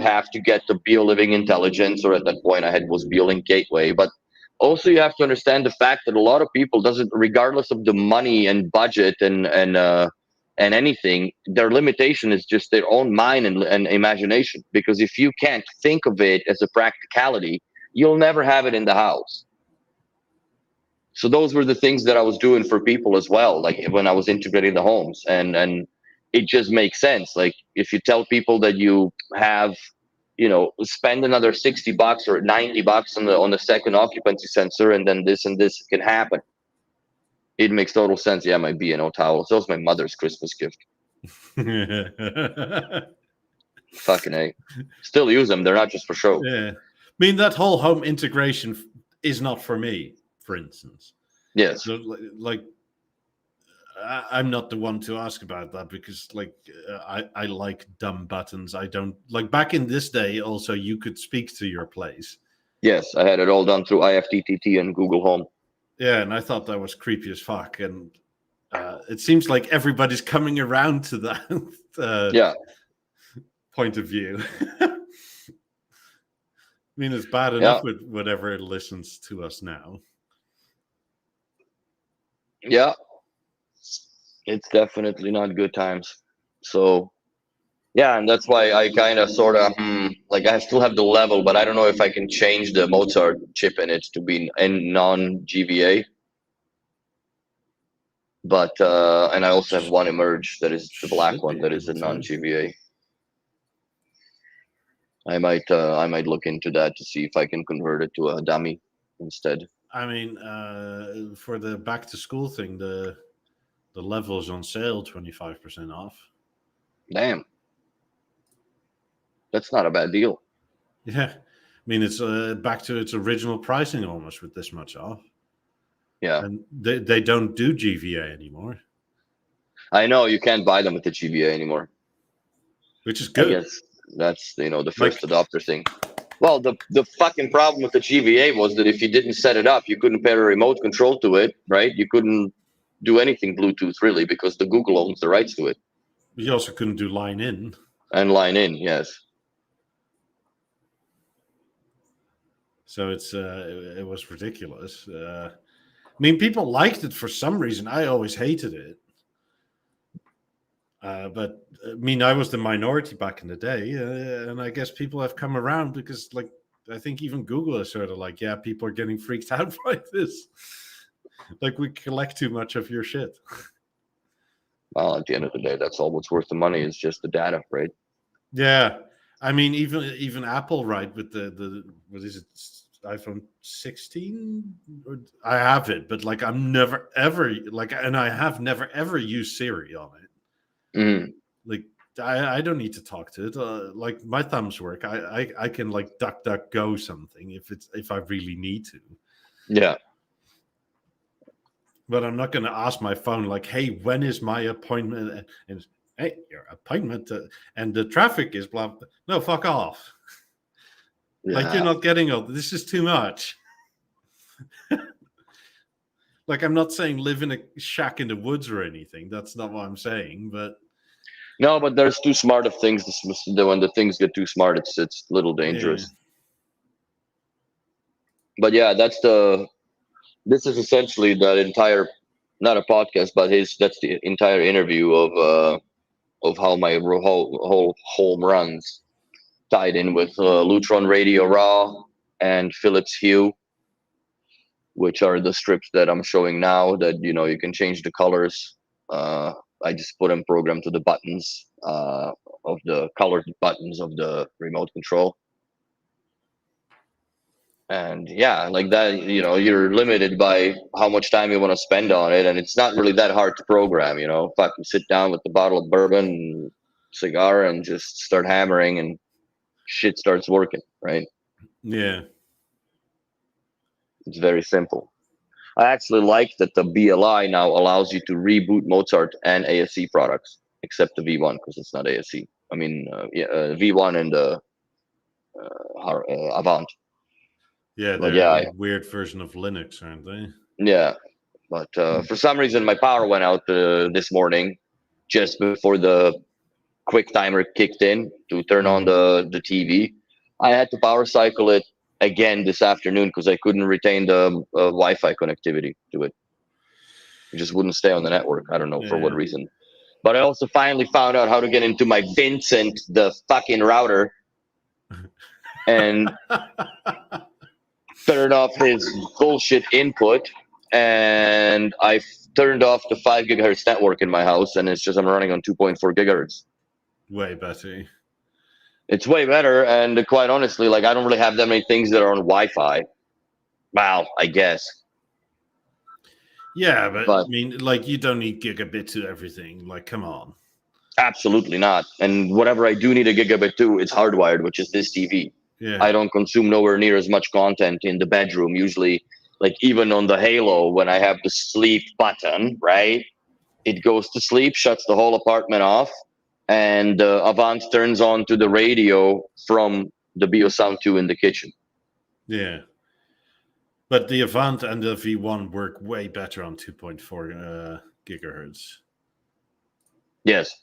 Speaker 2: BioLiving Intelligence, or at that point I had was BioLink Gateway, but also you have to understand the fact that a lot of people doesn't, regardless of the money and budget and anything, their limitation is just their own mind and imagination. Because if you can't think of it as a practicality, you'll never have it in the house. So those were the things that I was doing for people as well, like when I was integrating the homes, and it just makes sense. Like, if you tell people that you have, spend another $60 or $90 on the second occupancy sensor, and then this and this can happen, it makes total sense. Yeah, my B&O towels. That was my mother's Christmas gift. Fucking A. Still use them. They're not just for show.
Speaker 1: Yeah. I mean, that whole home integration is not for me, for instance.
Speaker 2: Yes.
Speaker 1: So, like, I'm not the one to ask about that, because, like, I like dumb buttons. I don't like, back in this day, also, you could speak to your place.
Speaker 2: Yes, I had it all done through IFTTT and Google Home.
Speaker 1: Yeah, and I thought that was creepy as fuck. And it seems like everybody's coming around to that point of view. I mean, it's bad enough with whatever listens to us now.
Speaker 2: Yeah, it's definitely not good times. So, yeah, and that's why I kind of sort of like, I still have the level, but I don't know if I can change the Mozart chip in it to be non-GVA. But and I also have one Emerge that is the black
Speaker 1: Should
Speaker 2: one
Speaker 1: be
Speaker 2: that is
Speaker 1: able
Speaker 2: a
Speaker 1: to.
Speaker 2: non-GVA. I might look into that to see if I can convert it to a dummy instead.
Speaker 1: I mean, for the back to school thing, the level's on sale, 25% off.
Speaker 2: Damn, that's not a bad deal.
Speaker 1: Yeah, I mean it's back to its original pricing almost with this much off.
Speaker 2: Yeah,
Speaker 1: And they don't do GVA anymore,
Speaker 2: I know you can't buy them with the GVA anymore.
Speaker 1: which is
Speaker 2: I
Speaker 1: good.
Speaker 2: guess that's the
Speaker 1: Like,
Speaker 2: first adopter thing. Well, the fucking problem with the GVA was that if you didn't set it up, you couldn't pair a remote control to it, right? You couldn't do anything Bluetooth really because the Google owns the rights to it.
Speaker 1: you also couldn't do line in.
Speaker 2: And line in, yes.
Speaker 1: So it was ridiculous. I mean, people liked it for some reason. I always hated it. But I mean, I was the minority back in the day, and I guess people have come around because, like, I think even Google is sort of like, yeah, people are getting freaked out by this. Like, we collect too much of your shit.
Speaker 2: Well, at the end of the day, that's all what's worth the money is just the data, right?
Speaker 1: Yeah, I mean, even Apple, right? With the what is it, iPhone 16? I have it, but like, I'm never ever like, and I have never ever used Siri on it.
Speaker 2: Mm.
Speaker 1: Like, I don't need to talk to it. Like, my thumbs work. I can like duck go something if I really need to.
Speaker 2: Yeah.
Speaker 1: But I'm not going to ask my phone like, "Hey, when is my appointment?" And hey, your appointment and the traffic is blah. No, fuck off.
Speaker 2: Yeah.
Speaker 1: Like, you're not getting all this is too much. Like, I'm not saying live in a shack in the woods or anything. That's not what I'm saying. But
Speaker 2: no, but there's too smart of things. When the things get too smart, it's a little dangerous.
Speaker 1: yeah.
Speaker 2: But yeah, this is essentially that entire, not a podcast, but that's the entire interview of how my whole home runs tied in with Lutron Radio Raw and Philips Hue, which are the strips that I'm showing now that you can change the colors. I just put them programmed to the buttons of the colored buttons of the remote control. And yeah, like that, you're limited by how much time you want to spend on it, and it's not really that hard to program. If I can sit down with the bottle of bourbon and cigar and just start hammering, and shit starts working, right?
Speaker 1: Yeah.
Speaker 2: It's very simple. I actually like that the BLI now allows you to reboot Mozart and ASC products, except the V1 because it's not ASC. I mean, V1 and the Avant.
Speaker 1: Yeah,
Speaker 2: But
Speaker 1: they're
Speaker 2: yeah,
Speaker 1: a weird version of Linux, aren't they?
Speaker 2: yeah. But for some reason, my power went out this morning, just before the quick timer kicked in to turn on the TV. I had to power cycle it again this afternoon because I couldn't retain the Wi-Fi connectivity to it. It just wouldn't stay on the network. I don't know for what reason. But I also finally found out how to get into my Vincent, the fucking router, and turn off his bullshit input. And I turned off the 5 gigahertz network in my house, and it's just I'm running on 2.4 gigahertz.
Speaker 1: Way better.
Speaker 2: It's way better, and quite honestly, like I don't really have that many things that are on Wi-Fi. Wow, I guess.
Speaker 1: Yeah, but I mean, like, you don't need gigabit to everything. Like, come on.
Speaker 2: Absolutely not. And whatever I do need a gigabit to, it's hardwired, which is this TV.
Speaker 1: Yeah.
Speaker 2: I don't consume nowhere near as much content in the bedroom. Usually, like even on the Halo, when I have the sleep button, right? It goes to sleep, shuts the whole apartment off, and Avant turns on to the radio from the BeoSound 2 in the kitchen.
Speaker 1: Yeah. But the Avant and the V1 work way better on 2.4 gigahertz.
Speaker 2: Yes.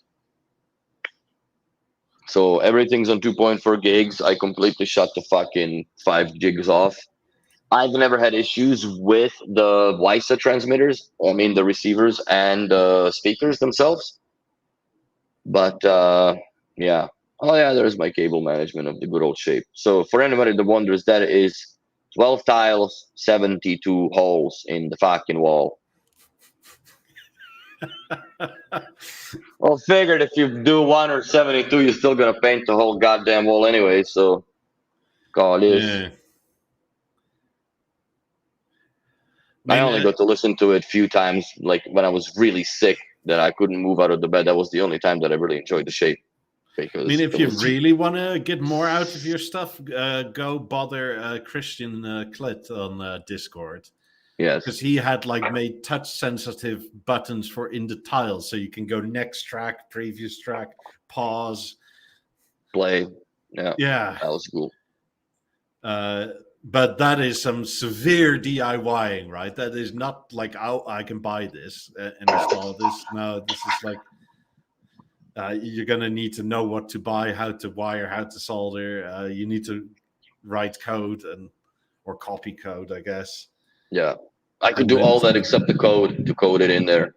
Speaker 2: So everything's on 2.4 gigs. I completely shut the fucking 5 gigs off. I've never had issues with the WiSA transmitters. I mean, the receivers and the speakers themselves. But yeah. Oh, yeah, there's my cable management of the good old shape. So for anybody that wonders, that is 12 tiles, 72 holes in the fucking wall. Well, figured if you do 1 or 72, you're still gonna paint the whole goddamn wall anyway. So, call this.
Speaker 1: Yeah.
Speaker 2: I only got to listen to it a few times, like when I was really sick that I couldn't move out of the bed. That was the only time that I really enjoyed the shape. Because
Speaker 1: I mean, if you really want to get more out of your stuff, go bother Christian Klit on Discord.
Speaker 2: Yes.
Speaker 1: Because he had like made touch sensitive buttons for in the tiles, so you can go next track, previous track, pause,
Speaker 2: play.
Speaker 1: Yeah.
Speaker 2: That was cool.
Speaker 1: But that is some severe DIYing, right? That is not like, oh, I can buy this and install this. No, this is like you're going to need to know what to buy, how to wire, how to solder. You need to write code or copy code, I guess.
Speaker 2: Yeah. I could do all that except the code, to code it in there.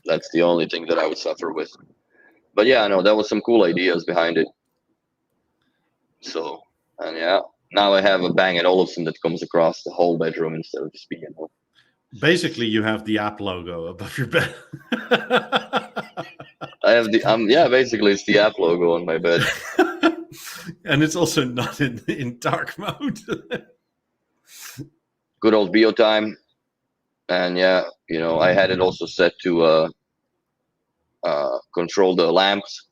Speaker 2: That's the only thing that I would suffer with. But yeah, no, there was some cool ideas behind it. So, and yeah, now I have a Bang & Olufsen that comes across the whole bedroom instead of just being.
Speaker 1: Basically, you have the app logo above your bed.
Speaker 2: I have the basically it's the app logo on my bed.
Speaker 1: And it's also not in dark mode.
Speaker 2: Good old Bio time. And yeah, I had it also set to control the lamps.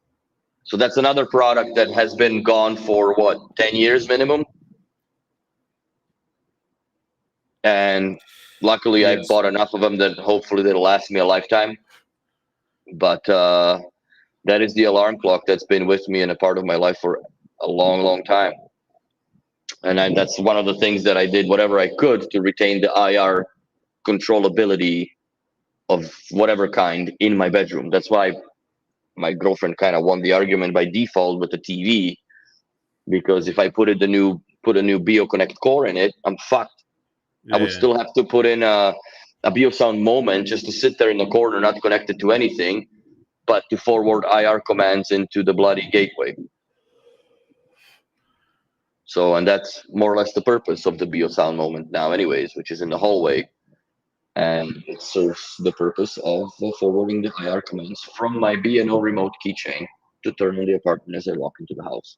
Speaker 2: So that's another product that has been gone for 10 years minimum. And luckily I bought enough of them that hopefully they'll last me a lifetime. But that is the alarm clock that's been with me and a part of my life for a long, long time. And that's one of the things that I did whatever I could to retain the IR controllability of whatever kind in my bedroom. That's why my girlfriend kind of won the argument by default with the TV, because if I put a new BeoConnect core in it, I'm fucked. Yeah. I would still have to put in a BeoSound moment just to sit there in the corner, not connected to anything, but to forward IR commands into the bloody gateway. So, and that's more or less the purpose of the BeoSound moment now anyways, which is in the hallway. And it serves the purpose of forwarding the IR commands from my B&O remote keychain to turn on the apartment as I walk into the house.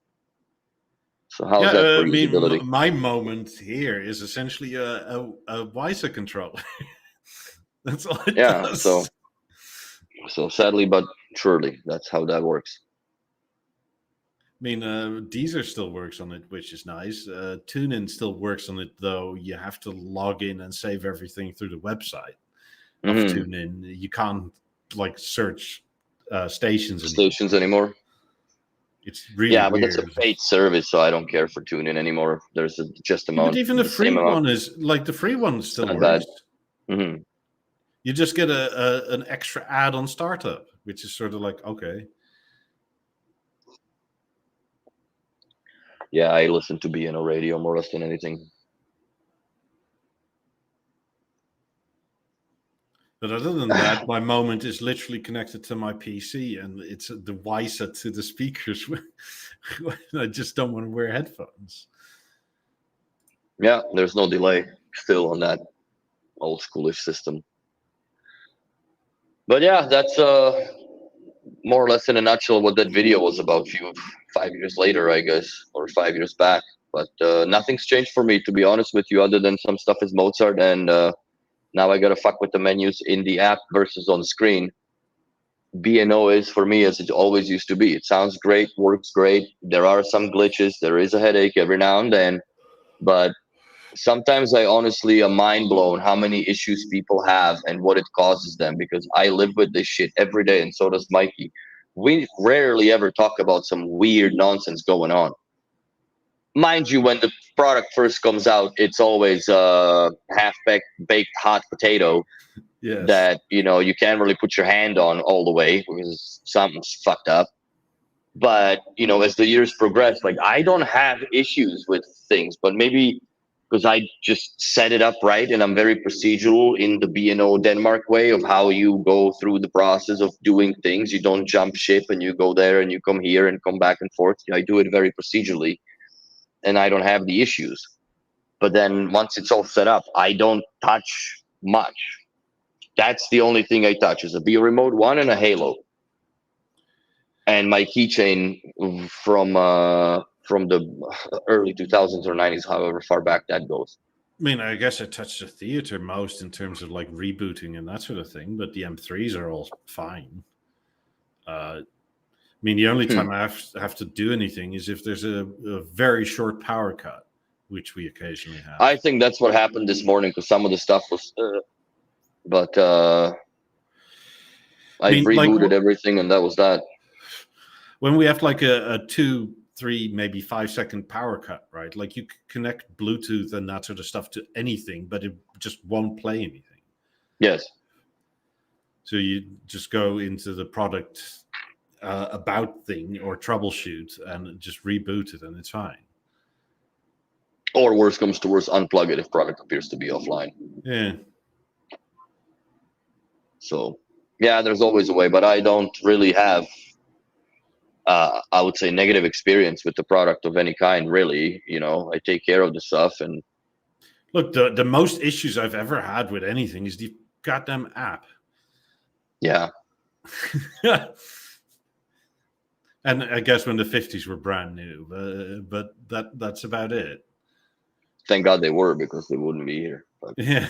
Speaker 2: So how's that for usability?
Speaker 1: My moment here is essentially a Wiser controller. That's all it does.
Speaker 2: So sadly but surely, that's how that works.
Speaker 1: I mean, Deezer still works on it, which is nice. TuneIn still works on it, though. You have to log in and save everything through the website of TuneIn. You can't search stations anymore. It's really
Speaker 2: but that's a paid service, so I don't care for TuneIn anymore. There's just amount.
Speaker 1: But even the free one is the free one still works.
Speaker 2: Mm-hmm.
Speaker 1: You just get an extra add-on startup, which is sort of like, okay.
Speaker 2: Yeah, I listen to B&O radio more or less than anything.
Speaker 1: But other than that, my moment is literally connected to my PC, and it's the Wiser to the speakers. I just don't want to wear headphones.
Speaker 2: Yeah, there's no delay still on that old schoolish system. But yeah, that's more or less in a nutshell what that video was about 5 years later, I guess, or 5 years back. But nothing's changed for me, to be honest with you, other than some stuff is Mozart, and now I gotta fuck with the menus in the app versus on screen. B&O is for me as it always used to be. It sounds great, works great. There are some glitches. There is a headache every now and then, but sometimes I honestly am mind blown how many issues people have and what it causes them, because I live with this shit every day, and so does Mikey. We rarely ever talk about some weird nonsense going on. Mind you, when the product first comes out, it's always half-baked hot potato that you can't really put your hand on all the way because something's fucked up. But as the years progress, I don't have issues with things, but maybe because I just set it up right and I'm very procedural in the B&O Denmark way of how you go through the process of doing things. You don't jump ship and you go there and you come here and come back and forth. I do it very procedurally and I don't have the issues. But then once it's all set up, I don't touch much. That's the only thing I touch is a Beo remote, one and a Halo, and my keychain from the early 2000s or 90s, however far back that goes.
Speaker 1: I mean, I guess I touched the theater most in terms of like rebooting and that sort of thing, but the M3s are all fine. I mean, the only time I have to do anything is if there's a very short power cut, which we occasionally have.
Speaker 2: I think that's what happened this morning because some of the stuff was, but I
Speaker 1: mean,
Speaker 2: rebooted
Speaker 1: like,
Speaker 2: everything and that was that.
Speaker 1: When we have like a 2, 3, maybe 5 second power cut, right? Like you connect Bluetooth and that sort of stuff to anything, but it just won't play anything.
Speaker 2: Yes.
Speaker 1: So you just go into the product about thing or troubleshoot and just reboot it and it's fine.
Speaker 2: Or worse comes to worse, unplug it if product appears to be offline.
Speaker 1: Yeah.
Speaker 2: So yeah, there's always a way, but I don't really have I would say negative experience with the product of any kind, really. You know, I take care of the stuff. And
Speaker 1: look, the most issues I've ever had with anything is the goddamn app.
Speaker 2: Yeah.
Speaker 1: And I guess when the 50s were brand new, but that's about it.
Speaker 2: Thank God they were, because they wouldn't be here. But,
Speaker 1: yeah.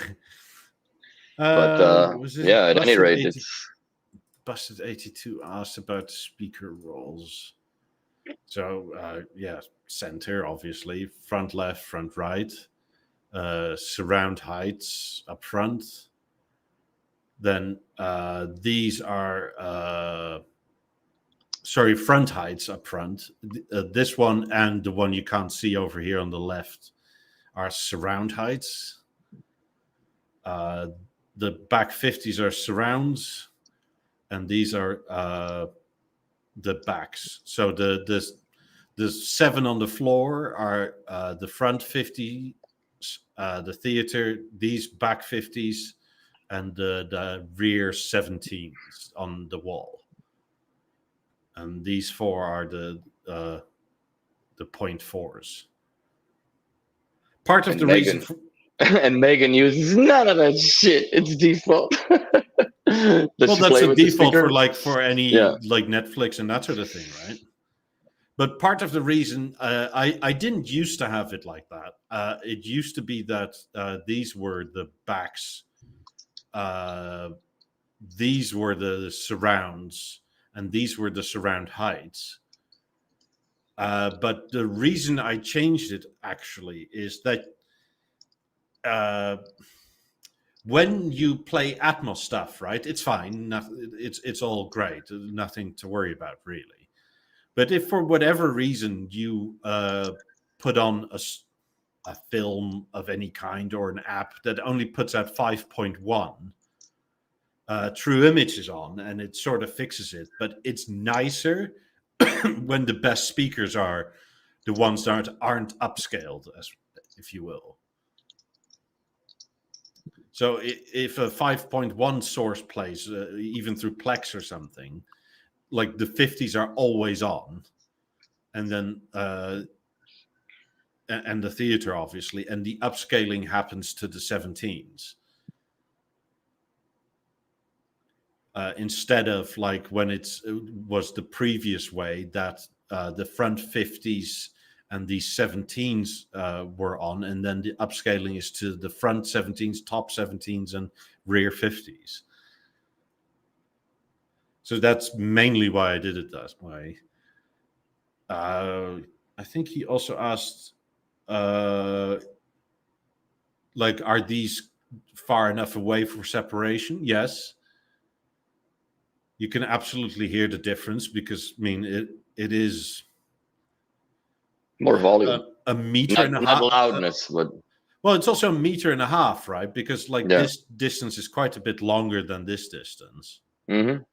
Speaker 2: But yeah, at any rate, it's
Speaker 1: Busted 82 asked about speaker rolls. So yeah, center obviously, front left, front right, surround heights up front. Then these are front heights up front. This one and the one you can't see over here on the left are surround heights. The back 50s are surrounds, and these are the backs. So the 7 on the floor are the front 50s, the theater, these back 50s, and the rear 17s on the wall. And these 4 are the 0.4s. Part of the reason
Speaker 2: and Megan uses none of that shit. It's default.
Speaker 1: Well, that's a default for any like Netflix and that sort of thing, right? But part of the reason I didn't used to have it like that. It used to be that these were the backs, these were the surrounds, and these were the surround heights. But the reason I changed it actually is that when you play Atmos stuff, right, it's fine. It's all great. Nothing to worry about, really. But if for whatever reason you put on a film of any kind or an app that only puts out 5.1, True Image is on, and it sort of fixes it. But it's nicer when the best speakers are the ones that aren't upscaled, if you will. So if a 5.1 source plays, even through Plex or something, like the 50s are always on, and then and the theater obviously, and the upscaling happens to the 17s. Instead of like when it was the previous way that the front 50s and these 17s were on, and then the upscaling is to the front 17s, top 17s, and rear 50s. So that's mainly why I did it that way. I think he also asked, like, are these far enough away for separation? Yes. You can absolutely hear the difference because, I mean, it is
Speaker 2: more volume,
Speaker 1: a meter and a half.
Speaker 2: Not loudness, but
Speaker 1: well, it's also a meter and a half, right? Because like this distance is quite a bit longer than this distance, and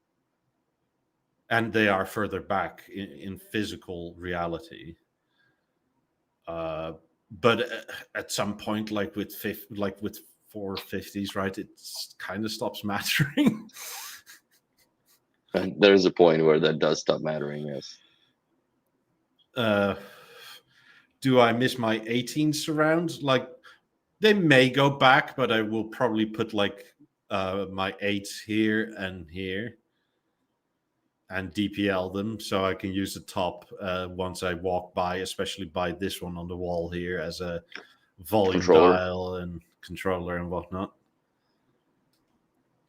Speaker 1: they are further back in physical reality. But at some point, like with 450s, right, it kind of stops mattering.
Speaker 2: And there's a point where that does stop mattering, yes.
Speaker 1: Do I miss my 18 surrounds? Like, they may go back, but I will probably put like my 8s here and here and DPL them so I can use the top once I walk by, especially by this one on the wall here as a volume
Speaker 2: Controller.
Speaker 1: dial and controller and whatnot.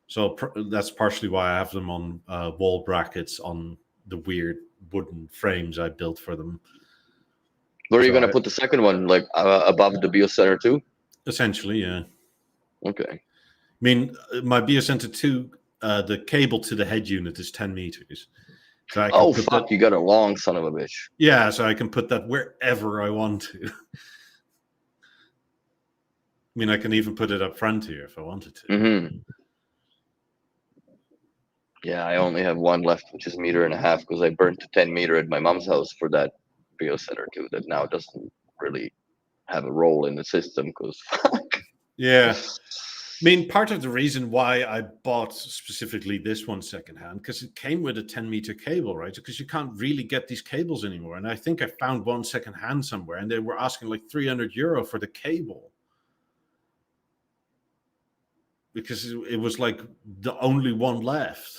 Speaker 1: So that's partially why I have them on wall brackets on the weird wooden frames I built for them.
Speaker 2: Where are you going to put the second one? Like above the BeoCenter 2?
Speaker 1: Essentially, yeah.
Speaker 2: Okay.
Speaker 1: I mean, my BeoCenter 2, the cable to the head unit is 10 meters. So I can
Speaker 2: fuck, you got a long son of a bitch.
Speaker 1: Yeah, so I can put that wherever I want to. I mean, I can even put it up front here if I wanted to.
Speaker 2: Mm-hmm. Yeah, I only have one left, which is 1.5 meters, because I burnt 10 meter at my mom's house for that BeoCenter 2 that now doesn't really have a role in the system, because fuck.
Speaker 1: Yeah. I mean, part of the reason why I bought specifically this one secondhand, because it came with a 10-meter cable, right? Because you can't really get these cables anymore. And I think I found one secondhand somewhere, and they were asking like €300 for the cable. Because it was like the only one left.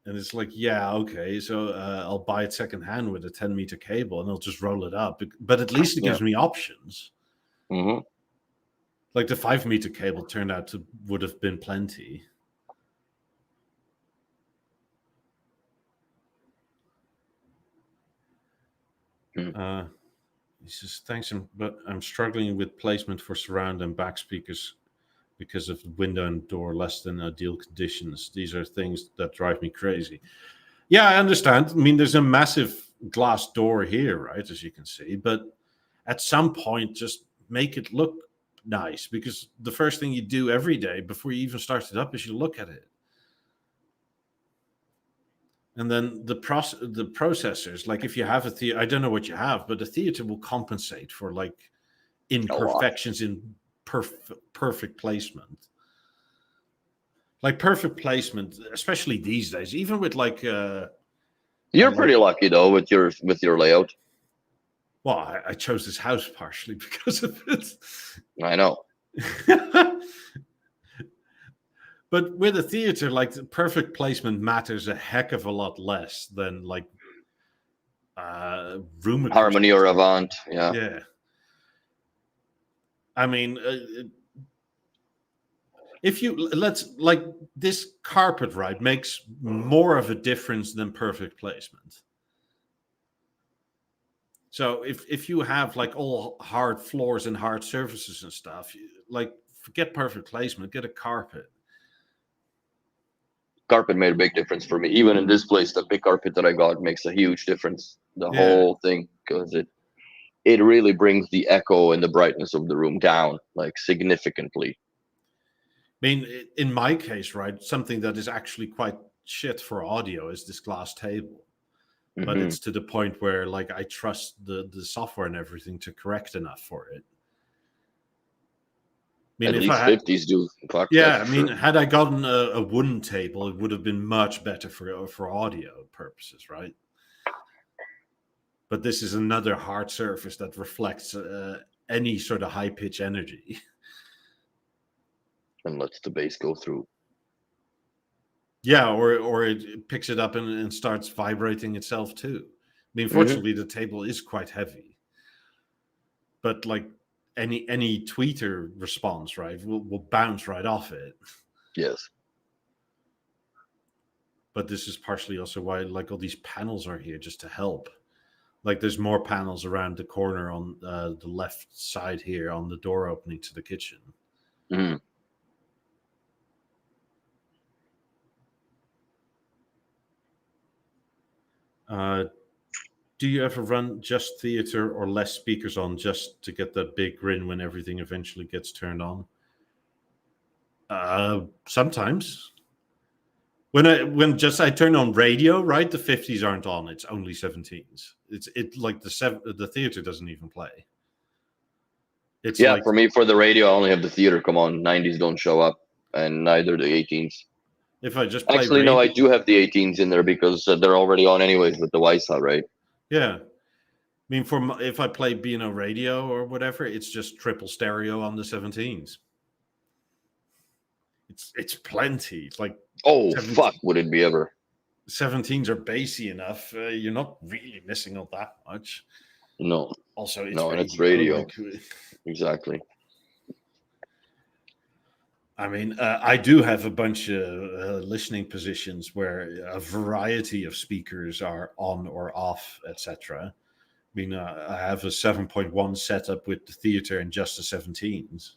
Speaker 1: And it's like, yeah, okay, so I'll buy it secondhand with a 10-meter cable, and I'll just roll it up. But at least it gives me options.
Speaker 2: Mm-hmm.
Speaker 1: Like the 5-meter cable turned out to would have been plenty. He says, thanks, but I'm struggling with placement for surround and back speakers because of window and door less than ideal conditions. These are things that drive me crazy. Yeah, I understand. I mean, there's a massive glass door here, right, as you can see. But at some point, just make it look nice, because the first thing you do every day before you even start it up is you look at it. And then the processors, like if you have a theater, I don't know what you have, but the theater will compensate for like imperfections in perfect placement. Like perfect placement, especially these days, even with like
Speaker 2: you're pretty lucky though with your layout.
Speaker 1: Well, I chose this house partially because of it.
Speaker 2: I know.
Speaker 1: But with a theater, like the perfect placement matters a heck of a lot less than like room
Speaker 2: Harmony or Avant.
Speaker 1: Yeah. I mean, if you like this carpet, right, makes more of a difference than perfect placement. So if you have like all hard floors and hard surfaces and stuff, like forget perfect placement, get a carpet.
Speaker 2: Carpet made a big difference for me. Even in this place, the big carpet that I got makes a huge difference. The whole thing, because it really brings the echo and the brightness of the room down like significantly.
Speaker 1: I mean, in my case, right, something that is actually quite shit for audio is this glass table. Mm-hmm. But it's to the point where like I trust the software and everything to correct enough for it. I mean,
Speaker 2: at least 50s do. Fuck,
Speaker 1: yeah, I mean, had I gotten a wooden table, it would have been much better for audio purposes, right? But this is another hard surface that reflects any sort of high pitch energy.
Speaker 2: And lets the bass go through.
Speaker 1: Yeah, or it picks it up and starts vibrating itself too. I mean, fortunately, the table is quite heavy. But like any tweeter response, right, will bounce right off it.
Speaker 2: Yes.
Speaker 1: But this is partially also why like all these panels are here just to help. Like there's more panels around the corner on the left side here on the door opening to the kitchen.
Speaker 2: Mm-hmm.
Speaker 1: Do you ever run just theater or less speakers on just to get that big grin when everything eventually gets turned on? Sometimes. When I turn on radio, right, the 50s aren't on. It's only 17s. It's like the theater doesn't even play. It's
Speaker 2: for me, for the radio, I only have the theater come on. 90s don't show up, and neither the 18s.
Speaker 1: If I just play
Speaker 2: actually, no, I do have the 18s in there because they're already on anyways with the WISA, right?
Speaker 1: Yeah. I mean, if I play B&O radio or whatever, it's just triple stereo on the 17s. It's plenty. It's like
Speaker 2: Oh
Speaker 1: 17
Speaker 2: fuck, would it be ever?
Speaker 1: 17s are bassy enough. You're not really missing all that much.
Speaker 2: No,
Speaker 1: Also, it's
Speaker 2: no, and
Speaker 1: radio.
Speaker 2: it's radio.
Speaker 1: Like,
Speaker 2: Exactly.
Speaker 1: I mean, I do have a bunch of listening positions where a variety of speakers are on or off, etc. I mean, I have a 7.1 setup with the theater and just the 17s.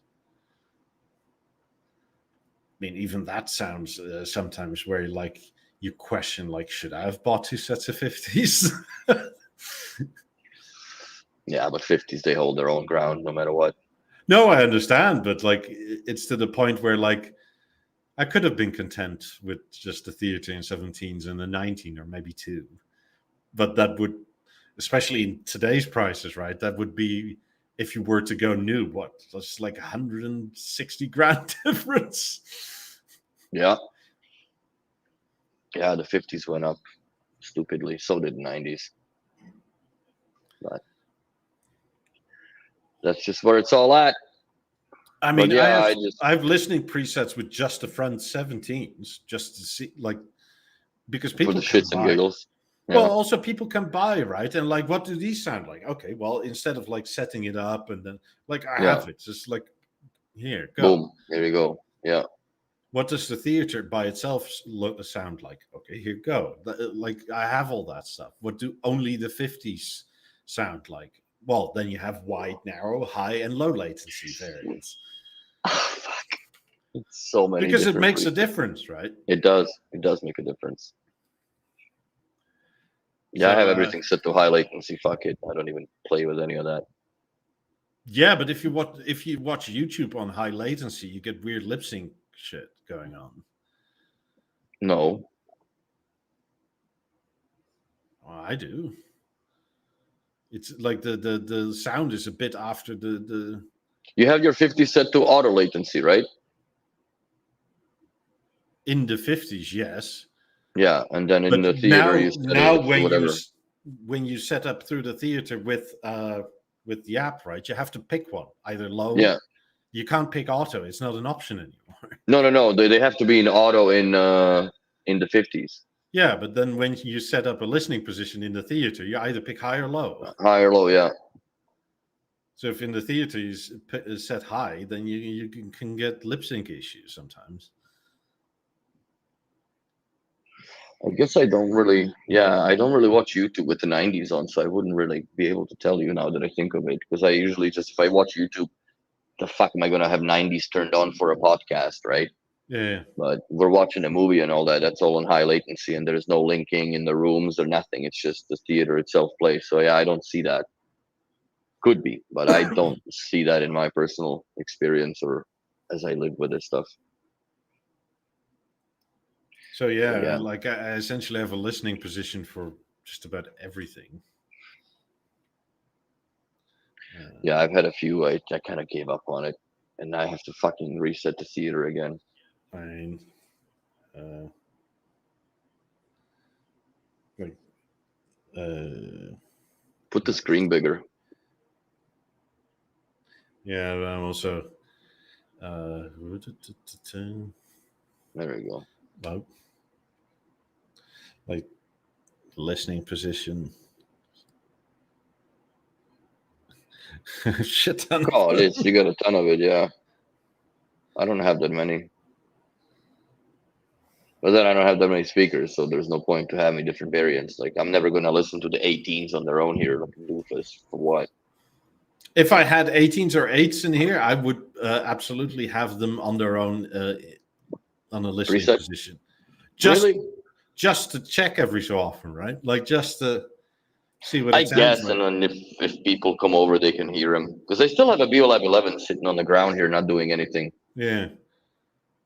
Speaker 1: I mean, even that sounds sometimes where like you question, like, should I have bought 2 sets of 50s?
Speaker 2: Yeah, but 50s, they hold their own ground no matter what.
Speaker 1: No, I understand, but like, it's to the point where like I could have been content with just the theater and 17s and the 19 or maybe 2, but that would, especially in today's prices, right? That would be, if you were to go new, what, that's like 160 grand difference.
Speaker 2: Yeah. Yeah, the 50s went up stupidly. So did the 90s. But that's just where it's all at.
Speaker 1: I mean,
Speaker 2: But yeah,
Speaker 1: I have listening presets with just the front 17s, just to see, like, because people
Speaker 2: for the
Speaker 1: can
Speaker 2: shits and
Speaker 1: buy.
Speaker 2: giggles.
Speaker 1: Well,
Speaker 2: Yeah.
Speaker 1: also people can buy, right? And like, what do these sound like? Okay, well, instead of like setting it up and then like I
Speaker 2: Yeah.
Speaker 1: have it, just like, here, go.
Speaker 2: Boom. There you go. Yeah.
Speaker 1: What does the theater by itself sound like? Okay, here, go. Like, I have all that stuff. What do only the 50s sound like? Well, then you have wide, narrow, high, and low latency variants.
Speaker 2: Oh, fuck. It's so many.
Speaker 1: Because it
Speaker 2: different
Speaker 1: makes a
Speaker 2: presets.
Speaker 1: difference, right?
Speaker 2: It does. It does make a difference. Yeah,
Speaker 1: So,
Speaker 2: I have everything set to high latency. Fuck it. I don't even play with any of that.
Speaker 1: yeah, but if you watch YouTube on high latency, you get weird lip sync shit going on.
Speaker 2: No.
Speaker 1: Well, I do. It's like the sound is a bit after the.
Speaker 2: You have your 50 set to auto latency, right?
Speaker 1: In the 50s, yes.
Speaker 2: Yeah, and then in
Speaker 1: But
Speaker 2: the theater you set it to whatever.
Speaker 1: when you set up through the theater with the app, right, you have to pick one, either low.
Speaker 2: Yeah.
Speaker 1: You can't pick auto; it's not an option anymore.
Speaker 2: No. They have to be in auto in the 50s.
Speaker 1: Yeah, but then when you set up a listening position in the theater, you either pick high or low.
Speaker 2: High or low, yeah.
Speaker 1: So if in the theater is set high, then you can get lip sync issues sometimes.
Speaker 2: I guess I don't really watch YouTube with the 90s on, so I wouldn't really be able to tell you now that I think of it. Because I usually just, if I watch YouTube, the fuck am I gonna have 90s turned on for a podcast, right?
Speaker 1: Yeah.
Speaker 2: But we're watching a movie and all that. That's all in high latency, and there's no linking in the rooms or nothing. It's just the theater itself plays. So yeah, I don't see that. Could be, but I don't see that in my personal experience or as I live with this stuff.
Speaker 1: So yeah, like I essentially have a listening position for just about everything.
Speaker 2: Yeah, I've had a few. I kind of gave up on it, and I have to fucking reset the theater again.
Speaker 1: Fine.
Speaker 2: Put the screen bigger.
Speaker 1: Yeah, I'm also.
Speaker 2: There we go.
Speaker 1: Well, like listening position. Shit ton.
Speaker 2: Oh, it's you got a ton of it, yeah. I don't have that many. But then I don't have that many speakers, so there's no point to having different variants. Like I'm never gonna listen to the 18s on their own here, looking doofus for what?
Speaker 1: If I had 18s or 8s in here, I would absolutely have them on their own on a listening
Speaker 2: Preset?
Speaker 1: position. Just to check every so often, right? Like just to see what it sounds like.
Speaker 2: And then if people come over, they can hear him because I still have a Beolab 11 sitting on the ground here, not doing anything.
Speaker 1: Yeah.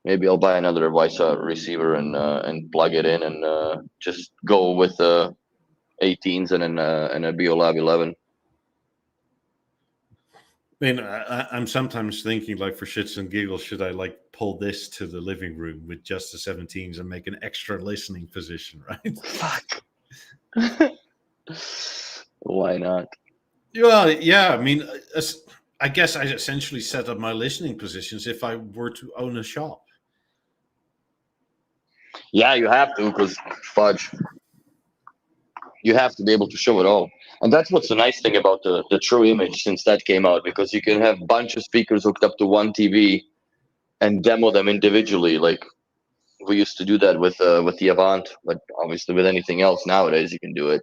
Speaker 2: Maybe I'll buy another Visa receiver and plug it in and just go with the 18s and a Beolab 11.
Speaker 1: I mean, I'm sometimes thinking, like, for shits and giggles, should I like pull this to the living room with just the 17s and make an extra listening position, right?
Speaker 2: Fuck. Why not?
Speaker 1: Well, yeah. I mean, I guess I essentially set up my listening positions if I were to own a shop.
Speaker 2: Yeah, you have to, because fudge. You have to be able to show it all. And that's what's the nice thing about the True Image since that came out, because you can have a bunch of speakers hooked up to one TV and demo them individually. Like we used to do that with the Avant, but obviously with anything else nowadays you can do it.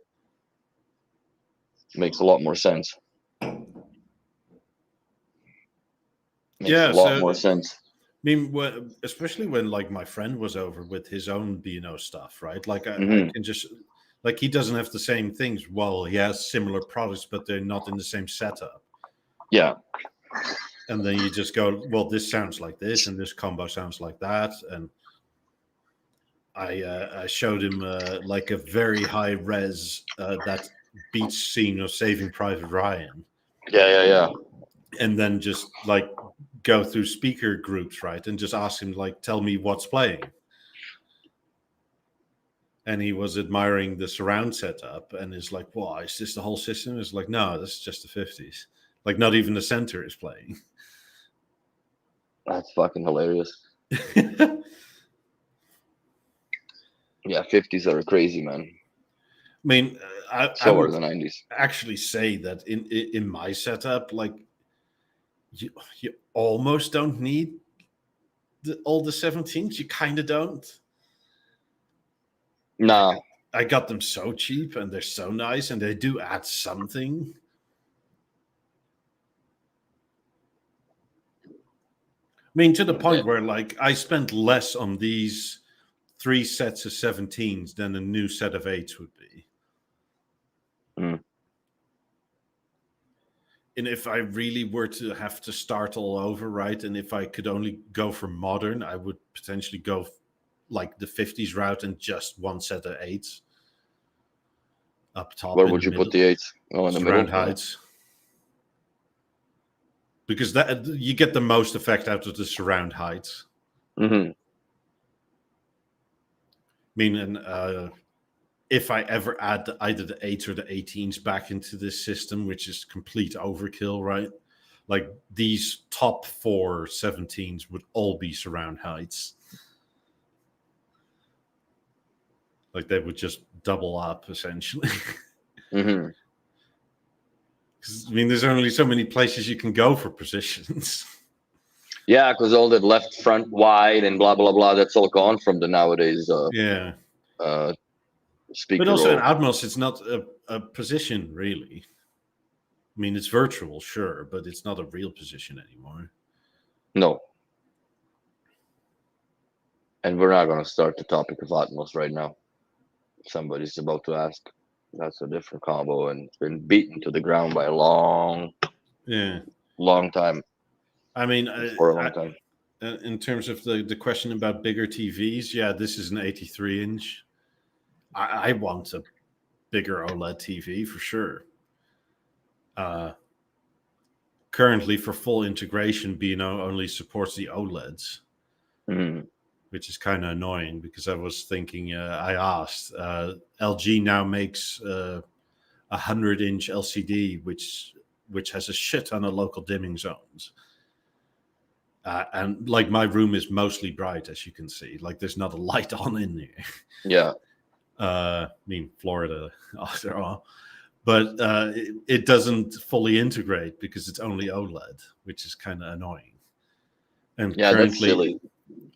Speaker 2: It makes a lot more sense.
Speaker 1: Yeah,
Speaker 2: a lot
Speaker 1: so
Speaker 2: more sense.
Speaker 1: I mean, especially when like my friend was over with his own B&O stuff, right? Like I
Speaker 2: Mhm.
Speaker 1: can just like he doesn't have the same things. Well, he has similar products, but they're not in the same setup.
Speaker 2: Yeah.
Speaker 1: And then you just go, well, this sounds like this, and this combo sounds like that, and I showed him like a very high res that beach scene of Saving Private Ryan,
Speaker 2: Yeah.
Speaker 1: and then just like go through speaker groups, right, and just ask him like, tell me what's playing. And he was admiring the surround setup, and is like, "Well, is this the whole system?" It's like, no, this is just the 50s. Like, not even the center is playing.
Speaker 2: That's fucking hilarious. Yeah, 50s are crazy, man.
Speaker 1: I mean, I
Speaker 2: Are
Speaker 1: would
Speaker 2: the 90s.
Speaker 1: actually say that in my setup, like you almost don't need all the 17s. You kind of don't.
Speaker 2: Nah.
Speaker 1: I got them so cheap, and they're so nice, and they do add something. I mean, to the point where like I spent less on these 3 sets of 17s than a new set of 8s would be.
Speaker 2: Mm.
Speaker 1: And if I really were to have to start all over, right, and if I could only go for modern, I would potentially go like the 50s route and just one set of 8s up top.
Speaker 2: Where would you put the 8s? Oh, in the middle.
Speaker 1: Surround heights. Because that you get the most effect out of the surround heights.
Speaker 2: Mm-hmm.
Speaker 1: I mean, and if I ever add either the 8s or the 18s back into this system, which is complete overkill, right? Like these top 4 17s would all be surround heights. Like they would just double up essentially.
Speaker 2: Mm-hmm.
Speaker 1: I mean, there's only so many places you can go for positions.
Speaker 2: Yeah, because all that left front wide and blah blah blah, that's all gone from the nowadays.
Speaker 1: Yeah.
Speaker 2: Speaker.
Speaker 1: But also in Atmos, it's not a position really. I mean, it's virtual, sure, but it's not a real position anymore.
Speaker 2: No. And we're not going to start the topic of Atmos right now. Somebody's about to ask. That's a different combo, and it's been beaten to the ground by a long time.
Speaker 1: I mean,
Speaker 2: for a long time.
Speaker 1: In terms of the question about bigger TVs, yeah, this is an 83-inch. I want a bigger OLED TV for sure. Currently, for full integration, B&O only supports the OLEDs, which is kind of annoying because I was thinking, I asked, LG now makes a 100-inch LCD, which has a shit ton of local dimming zones. And like my room is mostly bright, as you can see. Like there's not a light on in there.
Speaker 2: Yeah.
Speaker 1: I mean, Florida, after all. But it doesn't fully integrate because it's only OLED, which is kind of annoying. And
Speaker 2: yeah,
Speaker 1: currently,
Speaker 2: that's silly.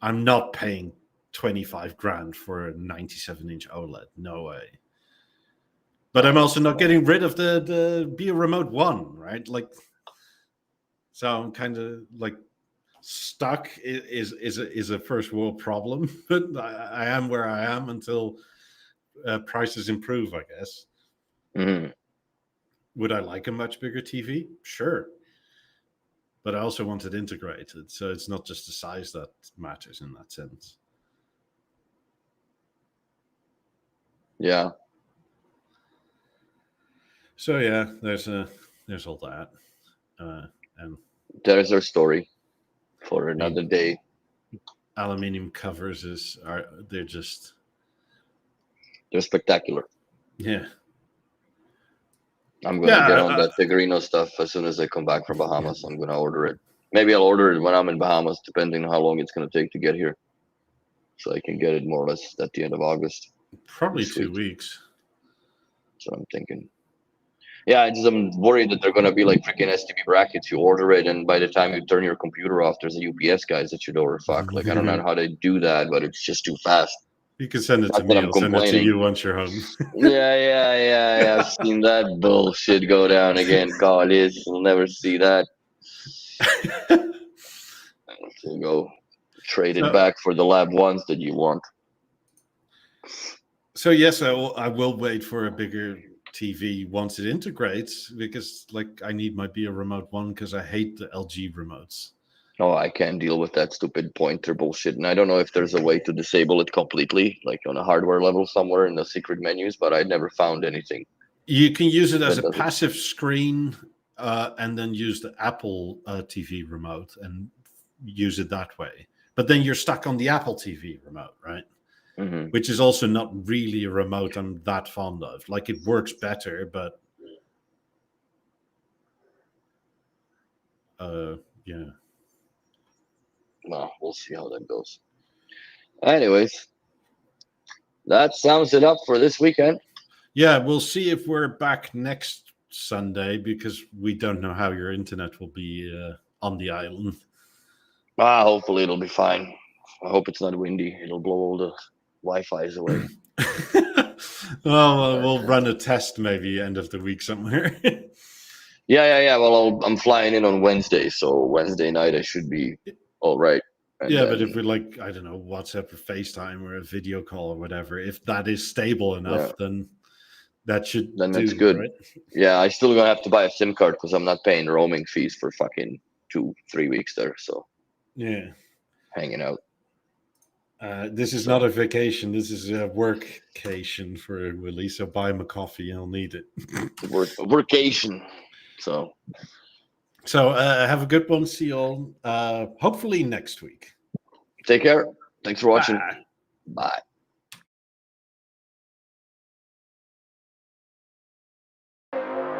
Speaker 1: I'm not paying 25 grand for a 97-inch OLED. No way. But I'm also not getting rid of the Beo Remote 1, right? Like, so I'm kind of like stuck is a first world problem. But I am where I am until prices improve, I guess.
Speaker 2: Mm-hmm.
Speaker 1: Would I like a much bigger TV? Sure. But I also want it integrated. So it's not just the size that matters in that sense.
Speaker 2: Yeah.
Speaker 1: So yeah, there's all that. And
Speaker 2: there's our story for another day.
Speaker 1: Aluminium covers they're
Speaker 2: spectacular.
Speaker 1: Yeah.
Speaker 2: I'm gonna get on that Tigreano stuff as soon as I come back from Bahamas. I'm gonna order it. Maybe I'll order it when I'm in Bahamas, depending on how long it's gonna take to get here. so I can get it more or less at the end of August.
Speaker 1: Probably
Speaker 2: This
Speaker 1: 2
Speaker 2: week.
Speaker 1: weeks.
Speaker 2: So I'm thinking. Yeah, I'm worried that they're gonna be like freaking STB brackets. You order it, and by the time you turn your computer off, there's a UPS guys at your door. Fuck, like I don't know how they do that, but it's just too fast.
Speaker 1: You can send it to
Speaker 2: Not that
Speaker 1: me.
Speaker 2: I'm
Speaker 1: I'll send it to
Speaker 2: complaining.
Speaker 1: you once you're home.
Speaker 2: Yeah. I've seen that bullshit go down again. God, you'll never see that. So go trade it back for the lab ones that you want.
Speaker 1: So yes, I will wait for a bigger TV once it integrates, because like I need my Beo remote one because I hate the LG remotes.
Speaker 2: Oh, I can't deal with that stupid pointer bullshit. And I don't know if there's a way to disable it completely, like on a hardware level somewhere in the secret menus, but I never found anything.
Speaker 1: You can use it as a passive screen and then use the Apple TV remote and use it that way. But then you're stuck on the Apple TV remote, right?
Speaker 2: Mm-hmm.
Speaker 1: Which is also not really a remote I'm that fond of. Like it works better, but yeah.
Speaker 2: Well, we'll see how that goes. Anyways, that sums it up for this weekend.
Speaker 1: Yeah, we'll see if we're back next Sunday, because we don't know how your internet will be on the island.
Speaker 2: Hopefully it'll be fine. I hope it's not windy. It'll blow all the Wi-Fi's away.
Speaker 1: Well, we'll run a test maybe end of the week somewhere.
Speaker 2: Yeah. Well, I'm flying in on Wednesday, so Wednesday night I should be all right.
Speaker 1: Yeah, but if we like, I don't know, WhatsApp or FaceTime or a video call or whatever, if that is stable enough, then that should
Speaker 2: that's good.
Speaker 1: Right?
Speaker 2: Yeah, I still gonna have to buy a SIM card because I'm not paying roaming fees for fucking 2-3 weeks there. So
Speaker 1: yeah,
Speaker 2: hanging out.
Speaker 1: This is not a vacation. This is a workcation for Willie. So buy him a coffee. He'll need it.
Speaker 2: Workation. So
Speaker 1: have a good one. See you all. Hopefully next week.
Speaker 2: Take care. Thanks for watching.
Speaker 1: Bye.
Speaker 2: Bye.